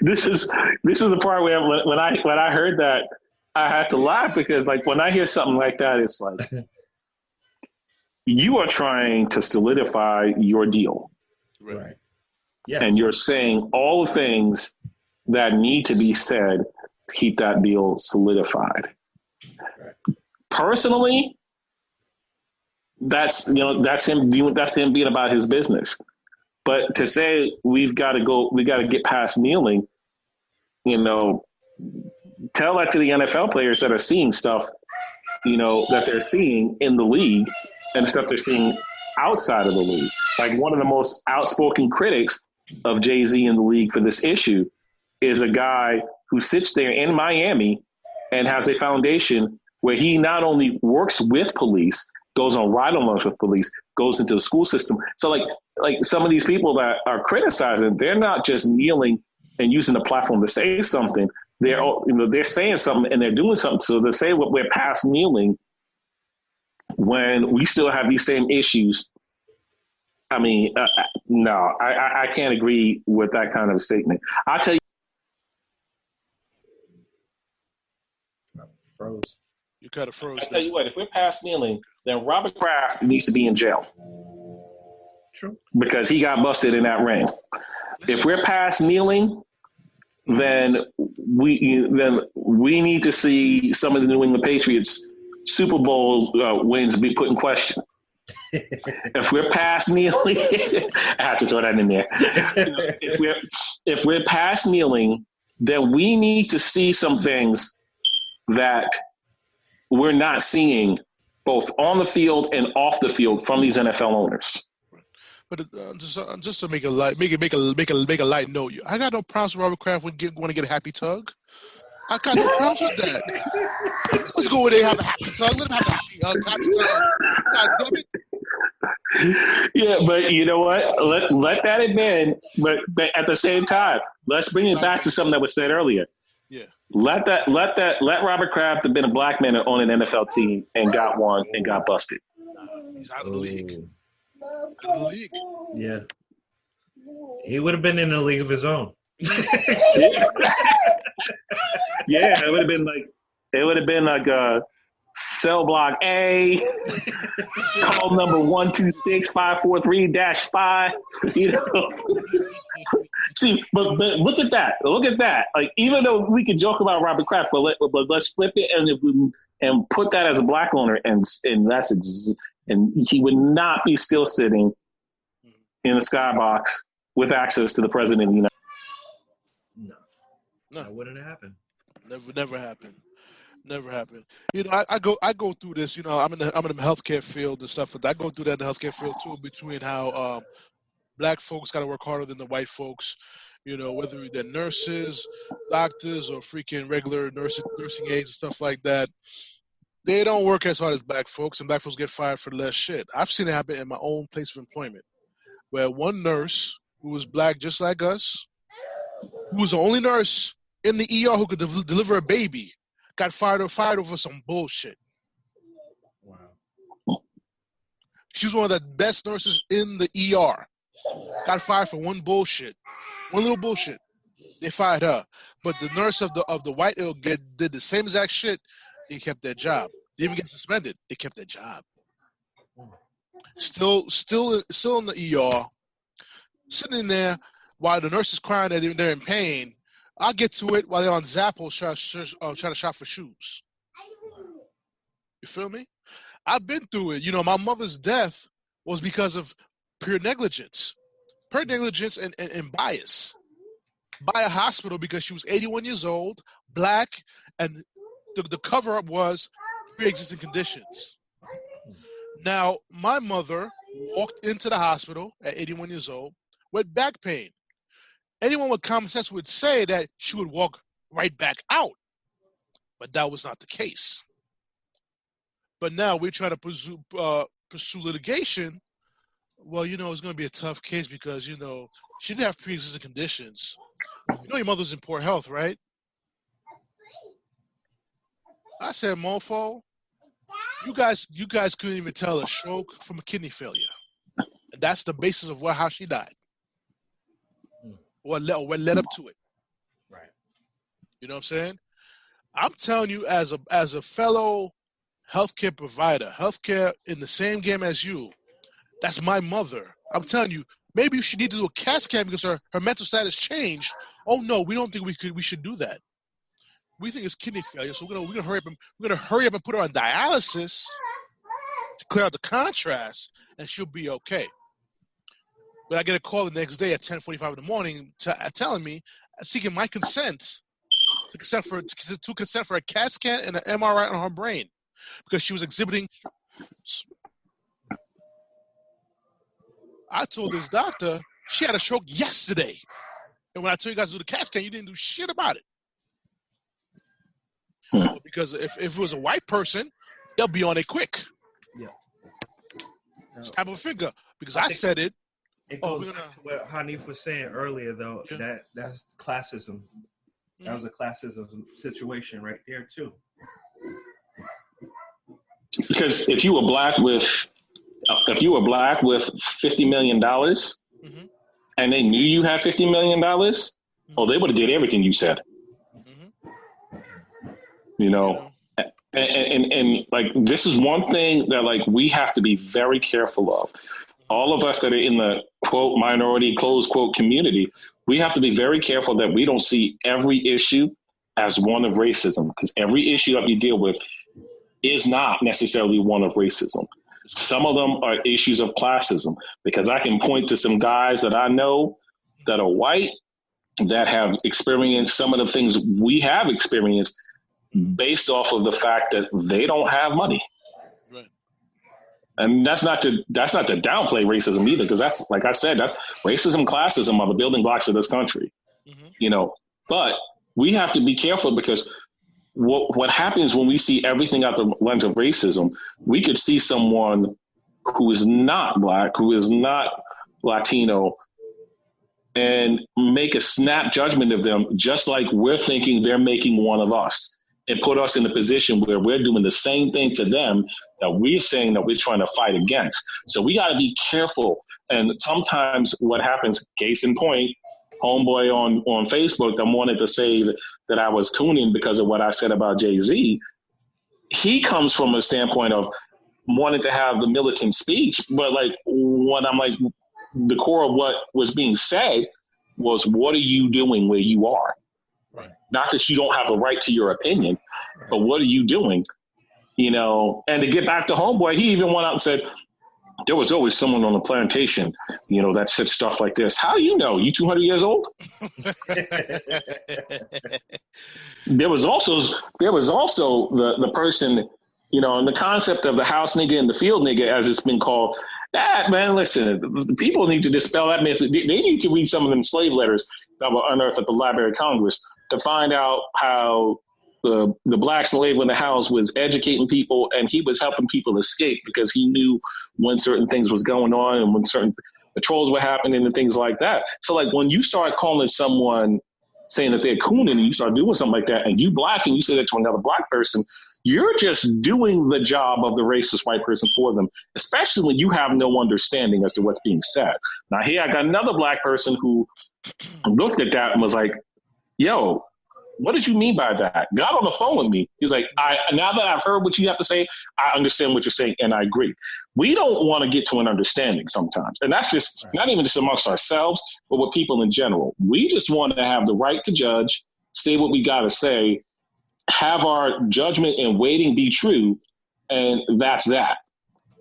This is the part where when I heard that, I had to laugh because when I hear something like that, it's like you are trying to solidify your deal. Right. Yes. And you're saying all the things that need to be said to keep that deal solidified. Right. Personally, that's him being about his business. But to say we got to get past kneeling, tell that to the NFL players that are seeing stuff, that they're seeing in the league and stuff they're seeing outside of the league. Like, one of the most outspoken critics of Jay-Z in the league for this issue is a guy who sits there in Miami and has a foundation where he not only works with police, goes on ride-alongs with police, goes into the school system. So like some of these people that are criticizing, they're not just kneeling and using the platform to say something. They're saying something and they're doing something. So to say what we're past kneeling when we still have these same issues, I mean, no, I can't agree with that kind of a statement. I'll tell you. Froze. You kind of froze. I tell you what, if we're past kneeling, then Robert Kraft needs to be in jail. True. Because he got busted in that ring. If we're past kneeling, then we need to see some of the New England Patriots Super Bowl wins be put in question. If we're past kneeling, I have to throw that in there. If we're past kneeling, then we need to see some things that we're not seeing both on the field and off the field from these NFL owners. But just to make a light note, I got no problems with Robert Kraft want to get a happy tug. I got no problems with that. Let's go where they have a happy tug. Let them have a happy tug. God damn it. Yeah, but you know what? Let that have been. But at the same time, let's bring it back to something that was said earlier. Yeah. Let Robert Kraft have been a black man on an NFL team and got one and got busted. He's out of the league. Out of the league. Yeah. He would have been in a league of his own. Yeah, it would have been like cell block A, call number 126-543-5. You know, see, but look at that. Like, even though we can joke about Robert Kraft, but let's flip it and put that as a black owner, and he would not be still sitting in the skybox with access to the president of the United States. No, that wouldn't happen. Never happened. Never happened. You know, I go through this. You know, I'm in the healthcare field and stuff. I go through that in the healthcare field too, between how black folks got to work harder than the white folks. You know, whether they're nurses, doctors, or freaking regular nursing aides and stuff like that. They don't work as hard as black folks, and black folks get fired for less shit. I've seen it happen in my own place of employment, where one nurse who was black just like us, who was the only nurse in the ER who could deliver a baby, got fired over some bullshit. Wow. She was one of the best nurses in the ER. Got fired for one little bullshit. They fired her. But the nurse of the white ilk did the same exact shit. They kept their job. They even get suspended. They kept their job. Still in the ER, sitting there while the nurse is crying that they're in pain. I'll get to it while they're on Zappos trying to shop for shoes. You feel me? I've been through it. You know, my mother's death was because of pure negligence. Pure negligence and bias. By a hospital because she was 81 years old, black, and the cover-up was pre-existing conditions. Now, my mother walked into the hospital at 81 years old with back pain. Anyone with common sense would say that she would walk right back out. But that was not the case. But now we're trying to pursue litigation. Well, you know, it's going to be a tough case because, you know, she didn't have pre-existing conditions. You know your mother's in poor health, right? I said, mofo, you guys couldn't even tell a stroke from a kidney failure. And that's the basis of how she died. What led up to it. Right. You know what I'm saying? I'm telling you, as a fellow healthcare provider, healthcare in the same game as you, that's my mother. I'm telling you, maybe you should need to do a CAT scan because her mental status changed. Oh no, we don't think we should do that. We think it's kidney failure, so we're gonna hurry up and put her on dialysis to clear out the contrast, and she'll be okay. But I get a call the next day at 10:45 in the morning telling me, seeking my consent to consent for a CAT scan and an MRI on her brain because she was exhibiting. I told this doctor she had a stroke yesterday, and when I told you guys to do the CAT scan, you didn't do shit about it. Because if it was a white person, they'll be on it quick. Yeah. Stab a finger because I said it. It goes back to what Haneef was saying earlier, though. Yeah. That's classism. That was a classism situation right there too. Because if you were black with $50 million, and they knew you had $50 million, they would have did everything you said. You know, and like this is one thing that like we have to be very careful of. All of us that are in the quote minority close quote community, we have to be very careful that we don't see every issue as one of racism, because every issue that you deal with is not necessarily one of racism. Some of them are issues of classism, because I can point to some guys that I know that are white that have experienced some of the things we have experienced based off of the fact that they don't have money. Right. And that's not to downplay racism either, because that's, like I said, that's racism, classism are the building blocks of this country. But we have to be careful, because what happens when we see everything out the lens of racism, we could see someone who is not Black, who is not Latino, and make a snap judgment of them, just like we're thinking they're making one of us, and put us in a position where we're doing the same thing to them that we're saying that we're trying to fight against. So we got to be careful. And sometimes what happens, case in point, homeboy on Facebook that wanted to say that I was tuning because of what I said about Jay-Z, he comes from a standpoint of wanting to have the militant speech. But like, when I'm like, the core of what was being said was, what are you doing where you are? Right. Not that you don't have a right to your opinion, but what are you doing? And to get back to homeboy, he even went out and said, there was always someone on the plantation, that said stuff like this. How do you know? You 200 years old? There was also the person, and the concept of the house nigga and the field nigga, as it's been called. That, man, listen, the people need to dispel that myth. They need to read some of them slave letters that were unearthed at the Library of Congress to find out how the Black slave in the house was educating people, and he was helping people escape because he knew when certain things was going on and when certain patrols were happening and things like that. So like, when you start calling someone, saying that they're cooning, and you start doing something like that, and you Black, and you say that to another Black person, you're just doing the job of the racist white person for them, especially when you have no understanding as to what's being said. Now here I got another Black person who looked at that and was like, yo, what did you mean by that? Got on the phone with me. He's like, now that I've heard what you have to say, I understand what you're saying, and I agree. We don't want to get to an understanding sometimes. And that's just not even just amongst ourselves, but with people in general. We just want to have the right to judge, say what we got to say, have our judgment and weighting be true, and that's that.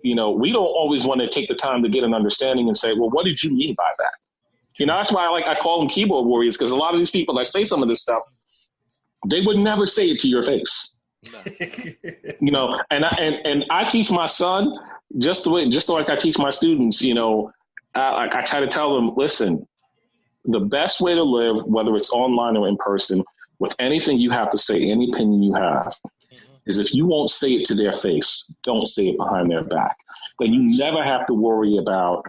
We don't always want to take the time to get an understanding and say, well, what did you mean by that? That's why I call them keyboard warriors, because a lot of these people that say some of this stuff, they would never say it to your face. No. And I teach my son just like I teach my students. I try to tell them, listen, the best way to live, whether it's online or in person, with anything you have to say, any opinion you have, is if you won't say it to their face, don't say it behind their back. Then you never have to worry about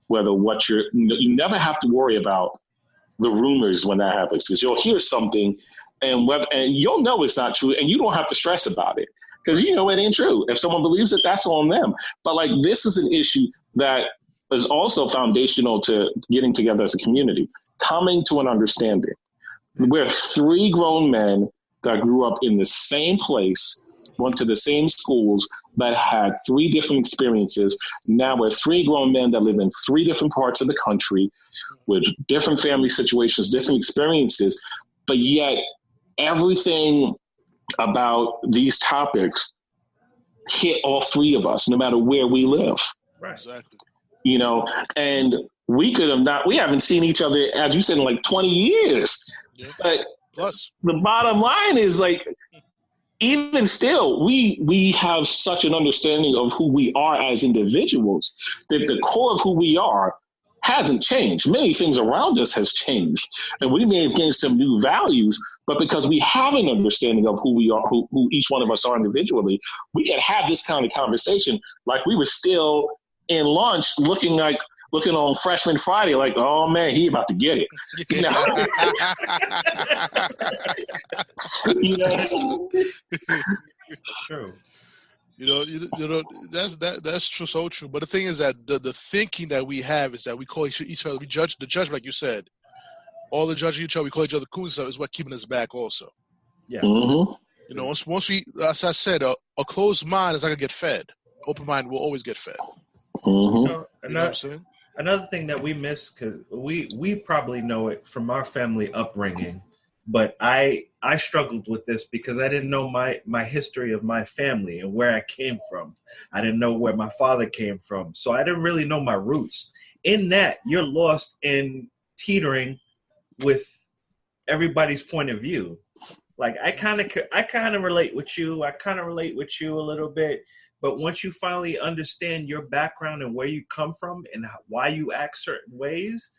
you never have to worry about the rumors when that happens, because you'll hear something and you'll know it's not true, and you don't have to stress about it, because it ain't true. If someone believes it, that's on them. But like, this is an issue that is also foundational to getting together as a community, coming to an understanding. We're three grown men that grew up in the same place, went to the same schools, but had three different experiences. Now we're three grown men that live in three different parts of the country with different family situations, different experiences, but yet everything about these topics hit all three of us, no matter where we live. Right. Exactly. And we haven't seen each other, as you said, in like 20 years. Yeah. But plus, the bottom line is, like, even still, we have such an understanding of who we are as individuals that the core of who we are hasn't changed. Many things around us has changed, and we may have gained some new values, but because we have an understanding of who we are, who each one of us are individually, we can have this kind of conversation like we were still in lunch looking on Freshman Friday, like, oh man, he about to get it. True. That's true, so true. But the thing is that the thinking that we have is that we call each other, we judge the judge, like you said. All the judging each other, we call each other coons, is what keeping us back also. Yeah. Mm-hmm. Once we, as I said, a closed mind is not gonna get fed. Open mind will always get fed. Mm-hmm. You know what I'm saying? Another thing that we miss, because we probably know it from our family upbringing, But I struggled with this because I didn't know my history of my family and where I came from. I didn't know where my father came from. So I didn't really know my roots. In that, you're lost in teetering with everybody's point of view. Like I kind of relate with you. I kind of relate with you a little bit. But once you finally understand your background and where you come from and why you act certain ways,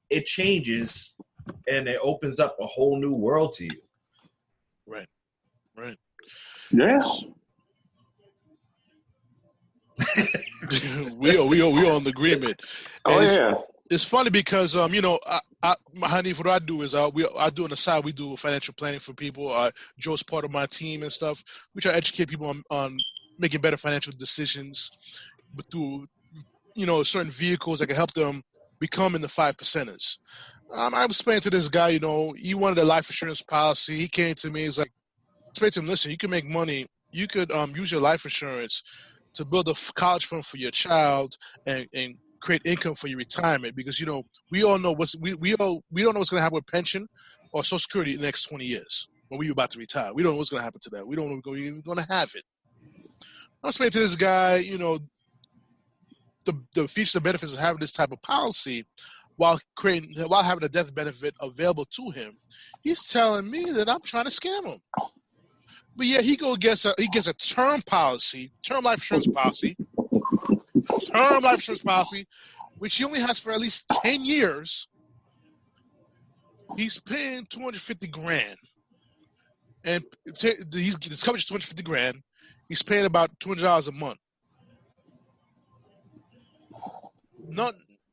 it changes and it opens up a whole new world to you. Right. Yeah. we are on the agreement. Oh, yeah. It's funny because Haneef, what I do is I do on the side, we do financial planning for people. Joe's part of my team and stuff. We try to educate people on making better financial decisions, but through certain vehicles that can help them become in the 5%ers. I was explaining to this guy, he wanted a life insurance policy. He came to me, he's like, I explained to him, listen, you can make money. You could use your life insurance to build a college fund for your child and create income for your retirement, because we all know we don't know what's going to happen with pension or Social Security in the next 20 years when we're about to retire. We don't know what's going to happen to that. We don't know if we're even going to have it. I was explaining to this guy, the features and benefits of having this type of policy while having a death benefit available to him. He's telling me that I'm trying to scam him. But yeah, he gets a term life insurance policy, which he only has for at least 10 years. He's paying $250,000, and his coverage is $250,000. He's paying about $200 a month.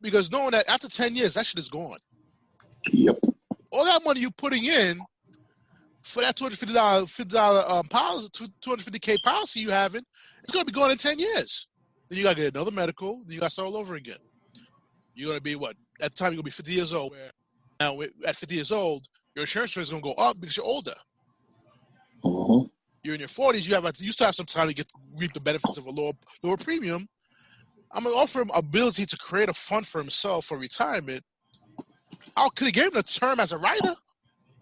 Because knowing that after 10 years, that shit is gone. Yep. All that money you're putting in for that $250 policy, $250K policy you having, it's going to be gone in 10 years. Then you got to get another medical. Then you got to start all over again. You're going to be what? At the time, you're going to be 50 years old. Now, at 50 years old, your insurance rate is going to go up because you're older. Mm-hmm. You're in your 40s. You still have some time to reap the benefits of a lower premium. I'm going to offer him ability to create a fund for himself for retirement. I could have given him a term as a writer,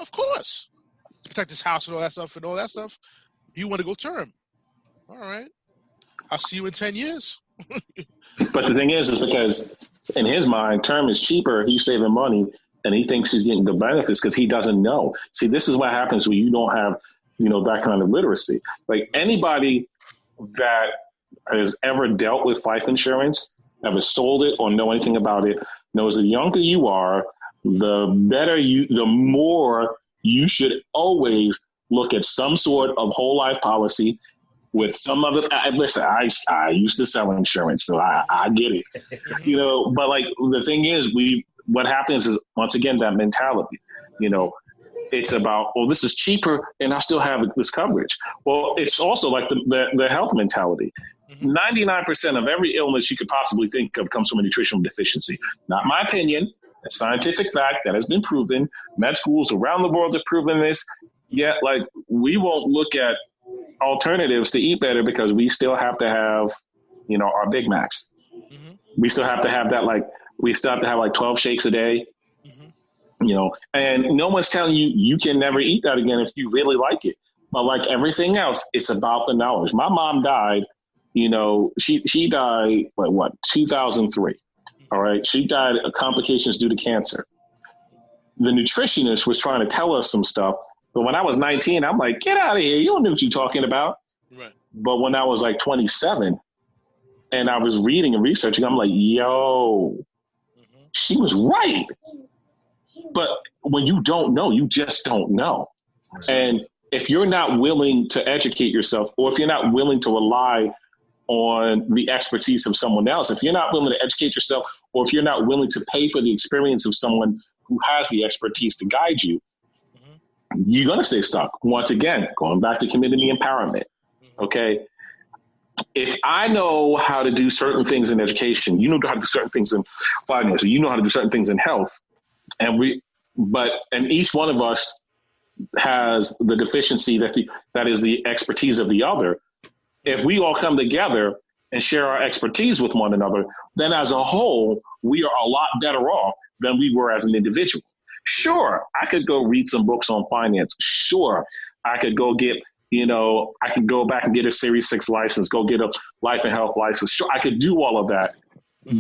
of course, to protect his house and all that stuff. You want to go term. All right. I'll see you in 10 years. But the thing is because in his mind, term is cheaper. He's saving money, and he thinks he's getting the benefits because he doesn't know. See, this is what happens when you don't have, that kind of literacy. Like anybody that has ever dealt with life insurance, ever sold it or know anything about it, knows the younger you are, the more you should always look at some sort of whole life policy with some other. Listen, I used to sell insurance, so I get it, But like the thing is, what happens is once again that mentality, It's about, well, this is cheaper and I still have this coverage. Well, it's also like the health mentality. 99% of every illness you could possibly think of comes from a nutritional deficiency. Not my opinion. A scientific fact that has been proven. Med schools around the world have proven this. Yet, like, we won't look at alternatives to eat better because we still have to have, our Big Macs. Mm-hmm. We still have to have that, we still have to have 12 shakes a day. And no one's telling you can never eat that again if you really like it. But like everything else, it's about the knowledge. My mom died, she died, 2003. All right. She died of complications due to cancer. The nutritionist was trying to tell us some stuff. But when I was 19, I'm like, get out of here. You don't know what you're talking about. Right. But when I was 27 and I was reading and researching, I'm like, yo, she was right. But when you don't know, you just don't know. And if you're not willing to educate yourself, or if you're not willing to rely on the expertise of someone else, if you're not willing to educate yourself, or if you're not willing to pay for the experience of someone who has the expertise to guide you, you're going to stay stuck. Once again, going back to community empowerment. Okay. If I know how to do certain things in education, you know how to do certain things in finance, you know how to do certain things in health. And each one of us has the deficiency that is the expertise of the other. If we all come together and share our expertise with one another, then as a whole, we are a lot better off than we were as an individual. Sure, I could go read some books on finance. Sure, I could go get, I can go back and get a Series 6 license, go get a life and health license. Sure, I could do all of that.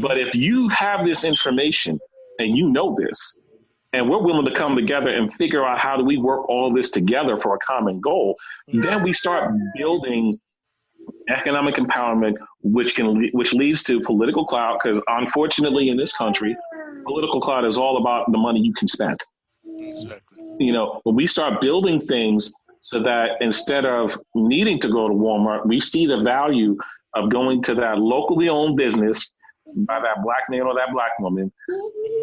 But if you have this information and you know this, and we're willing to come together and figure out how do we work all of this together for a common goal, then we start building economic empowerment, which leads to political clout. Because unfortunately, in this country, political clout is all about the money you can spend. Exactly. When we start building things so that instead of needing to go to Walmart, we see the value of going to that locally owned business by that black man or that black woman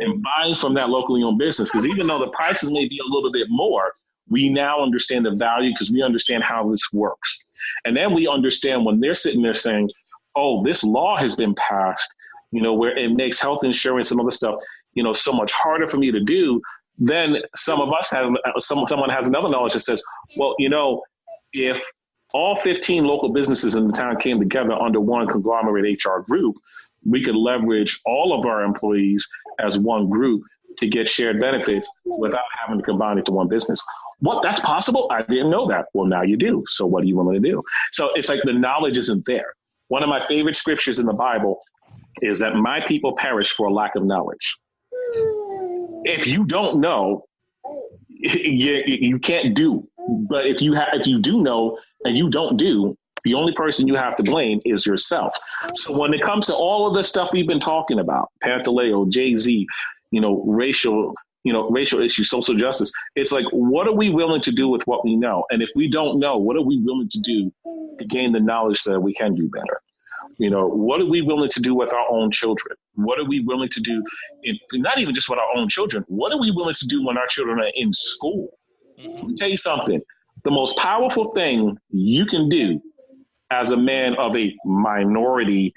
and buying from that locally owned business. Because even though the prices may be a little bit more, we now understand the value because we understand how this works. And then we understand when they're sitting there saying, oh, this law has been passed, where it makes health insurance and other stuff, so much harder for me to do. Then someone has another knowledge that says, well, if all 15 local businesses in the town came together under one conglomerate HR group, we could leverage all of our employees as one group to get shared benefits without having to combine it to one business. What? That's possible? I didn't know that. Well, now you do. So what are you willing to do? So it's like the knowledge isn't there. One of my favorite scriptures in the Bible is that my people perish for a lack of knowledge. If you don't know, you can't do. But if you do know and you don't do, the only person you have to blame is yourself. So when it comes to all of the stuff we've been talking about, Pantaleo, Jay-Z, racial issues, social justice, it's like, what are we willing to do with what we know? And if we don't know, what are we willing to do to gain the knowledge so that we can do better? What are we willing to do with our own children? What are we willing to do, not even just with our own children, what are we willing to do when our children are in school? Let me tell you something. The most powerful thing you can do as a man of a minority,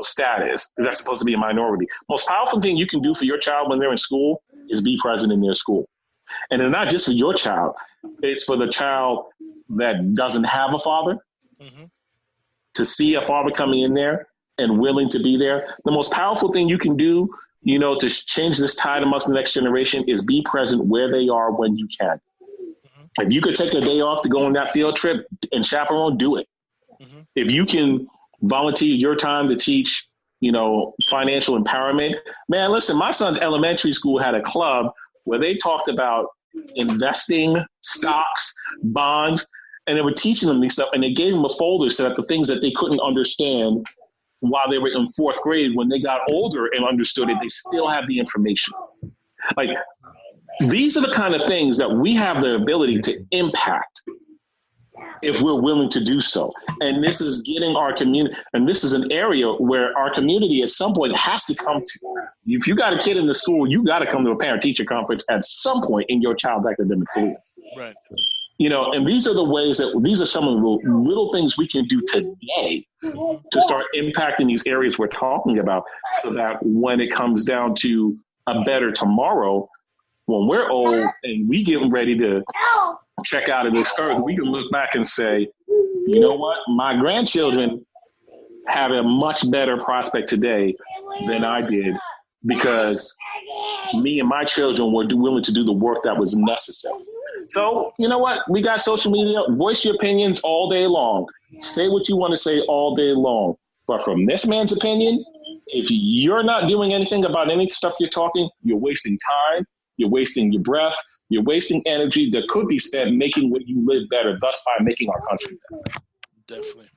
status, that's supposed to be a minority. Most powerful thing you can do for your child when they're in school is be present in their school. And it's not just for your child. It's for the child that doesn't have a father. To see a father coming in there and willing to be there. The most powerful thing you can do, to change this tide amongst the next generation is be present where they are when you can. If you could take a day off to go on that field trip and chaperone, do it. If you can volunteer your time to teach, financial empowerment, man, listen, my son's elementary school had a club where they talked about investing, stocks, bonds, and they were teaching them these stuff, and they gave them a folder so that the things that they couldn't understand while they were in fourth grade, when they got older and understood it, they still have the information. Like, these are the kind of things that we have the ability to impact if we're willing to do so. And this is getting our community, and this is an area where our community at some point has to come to. If you got a kid in the school, you got to come to a parent-teacher conference at some point in your child's academic career. Right. And these are these are some of the little things we can do today to start impacting these areas we're talking about, so that when it comes down to a better tomorrow, when we're old and we getting ready to check out of this earth, we can look back and say, you know what? My grandchildren have a much better prospect today than I did, because me and my children were willing to do the work that was necessary. So, you know what? We got social media. Voice your opinions all day long. Say what you want to say all day long. But from this man's opinion, if you're not doing anything about any stuff you're talking, you're wasting time. You're wasting your breath. You're wasting energy that could be spent making what you live better, thus by making our country better. Definitely.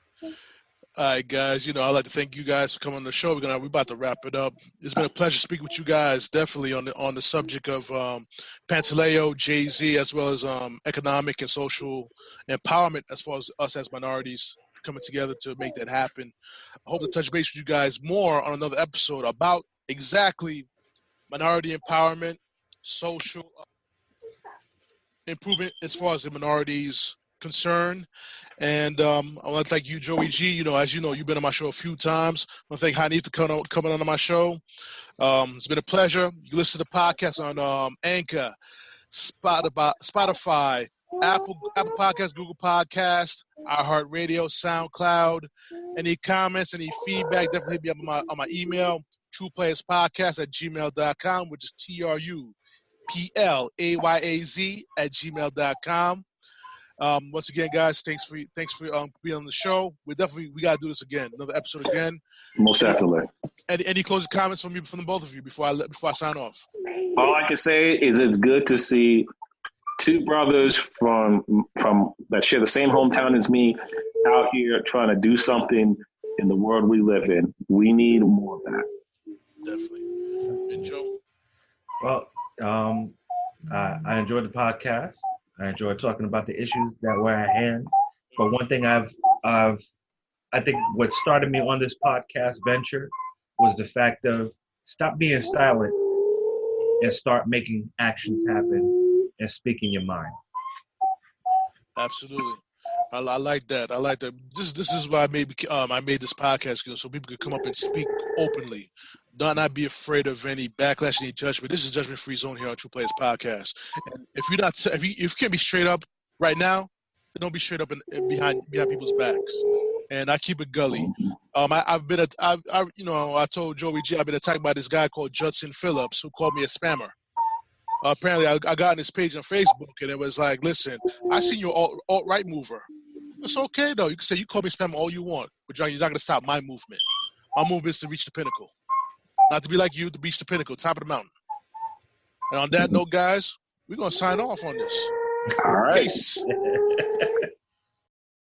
All right, guys. I'd like to thank you guys for coming on the show. We're about to wrap it up. It's been a pleasure speaking with you guys. Definitely on the subject of Pantaleo, Jay-Z, as well as economic and social empowerment, as far as us as minorities coming together to make that happen. I hope to touch base with you guys more on another episode about exactly minority empowerment, social improvement as far as the minorities concerned. And I want to thank you, Joey G. As you know, you've been on my show a few times. I want to thank Haneef for coming on my show. It's been a pleasure. You can listen to the podcast on Anchor, Spotify, Apple Podcasts, Google Podcasts, iHeartRadio, SoundCloud. Any comments, any feedback, definitely hit me up on my email, trueplayerspodcast@gmail.com, which is PLAYAZ@gmail.com. Once again, guys, thanks for being on the show. We gotta do this again, another episode again. Most definitely. Any closing comments from the both of you before I sign off? All I can say is it's good to see two brothers from that share the same hometown as me out here trying to do something in the world we live in. We need more of that. Definitely. And Joe? Well, I enjoyed the podcast. I enjoyed talking about the issues that were at hand. But one thing I think what started me on this podcast venture was the fact of stop being silent and start making actions happen and speaking your mind. Absolutely. I like that. I like that. This is why I made this podcast, so people could come up and speak openly. Not be afraid of any backlash, any judgment. This is a judgment-free zone here on True Players Podcast. And if you can't be straight up right now, then don't be straight up behind people's backs. And I keep it gully. I told Joey G I've been attacked by this guy called Judson Phillips who called me a spammer. Apparently, I got on his page on Facebook and it was like, listen, I seen you alt-right mover. It's okay though. You can say you call me spammer all you want, but you're not going to stop my movement. My movement is to reach the pinnacle. Not to be like you, to reach the pinnacle, top of the mountain. And on that note, guys, we're going to sign off on this. All right. Peace.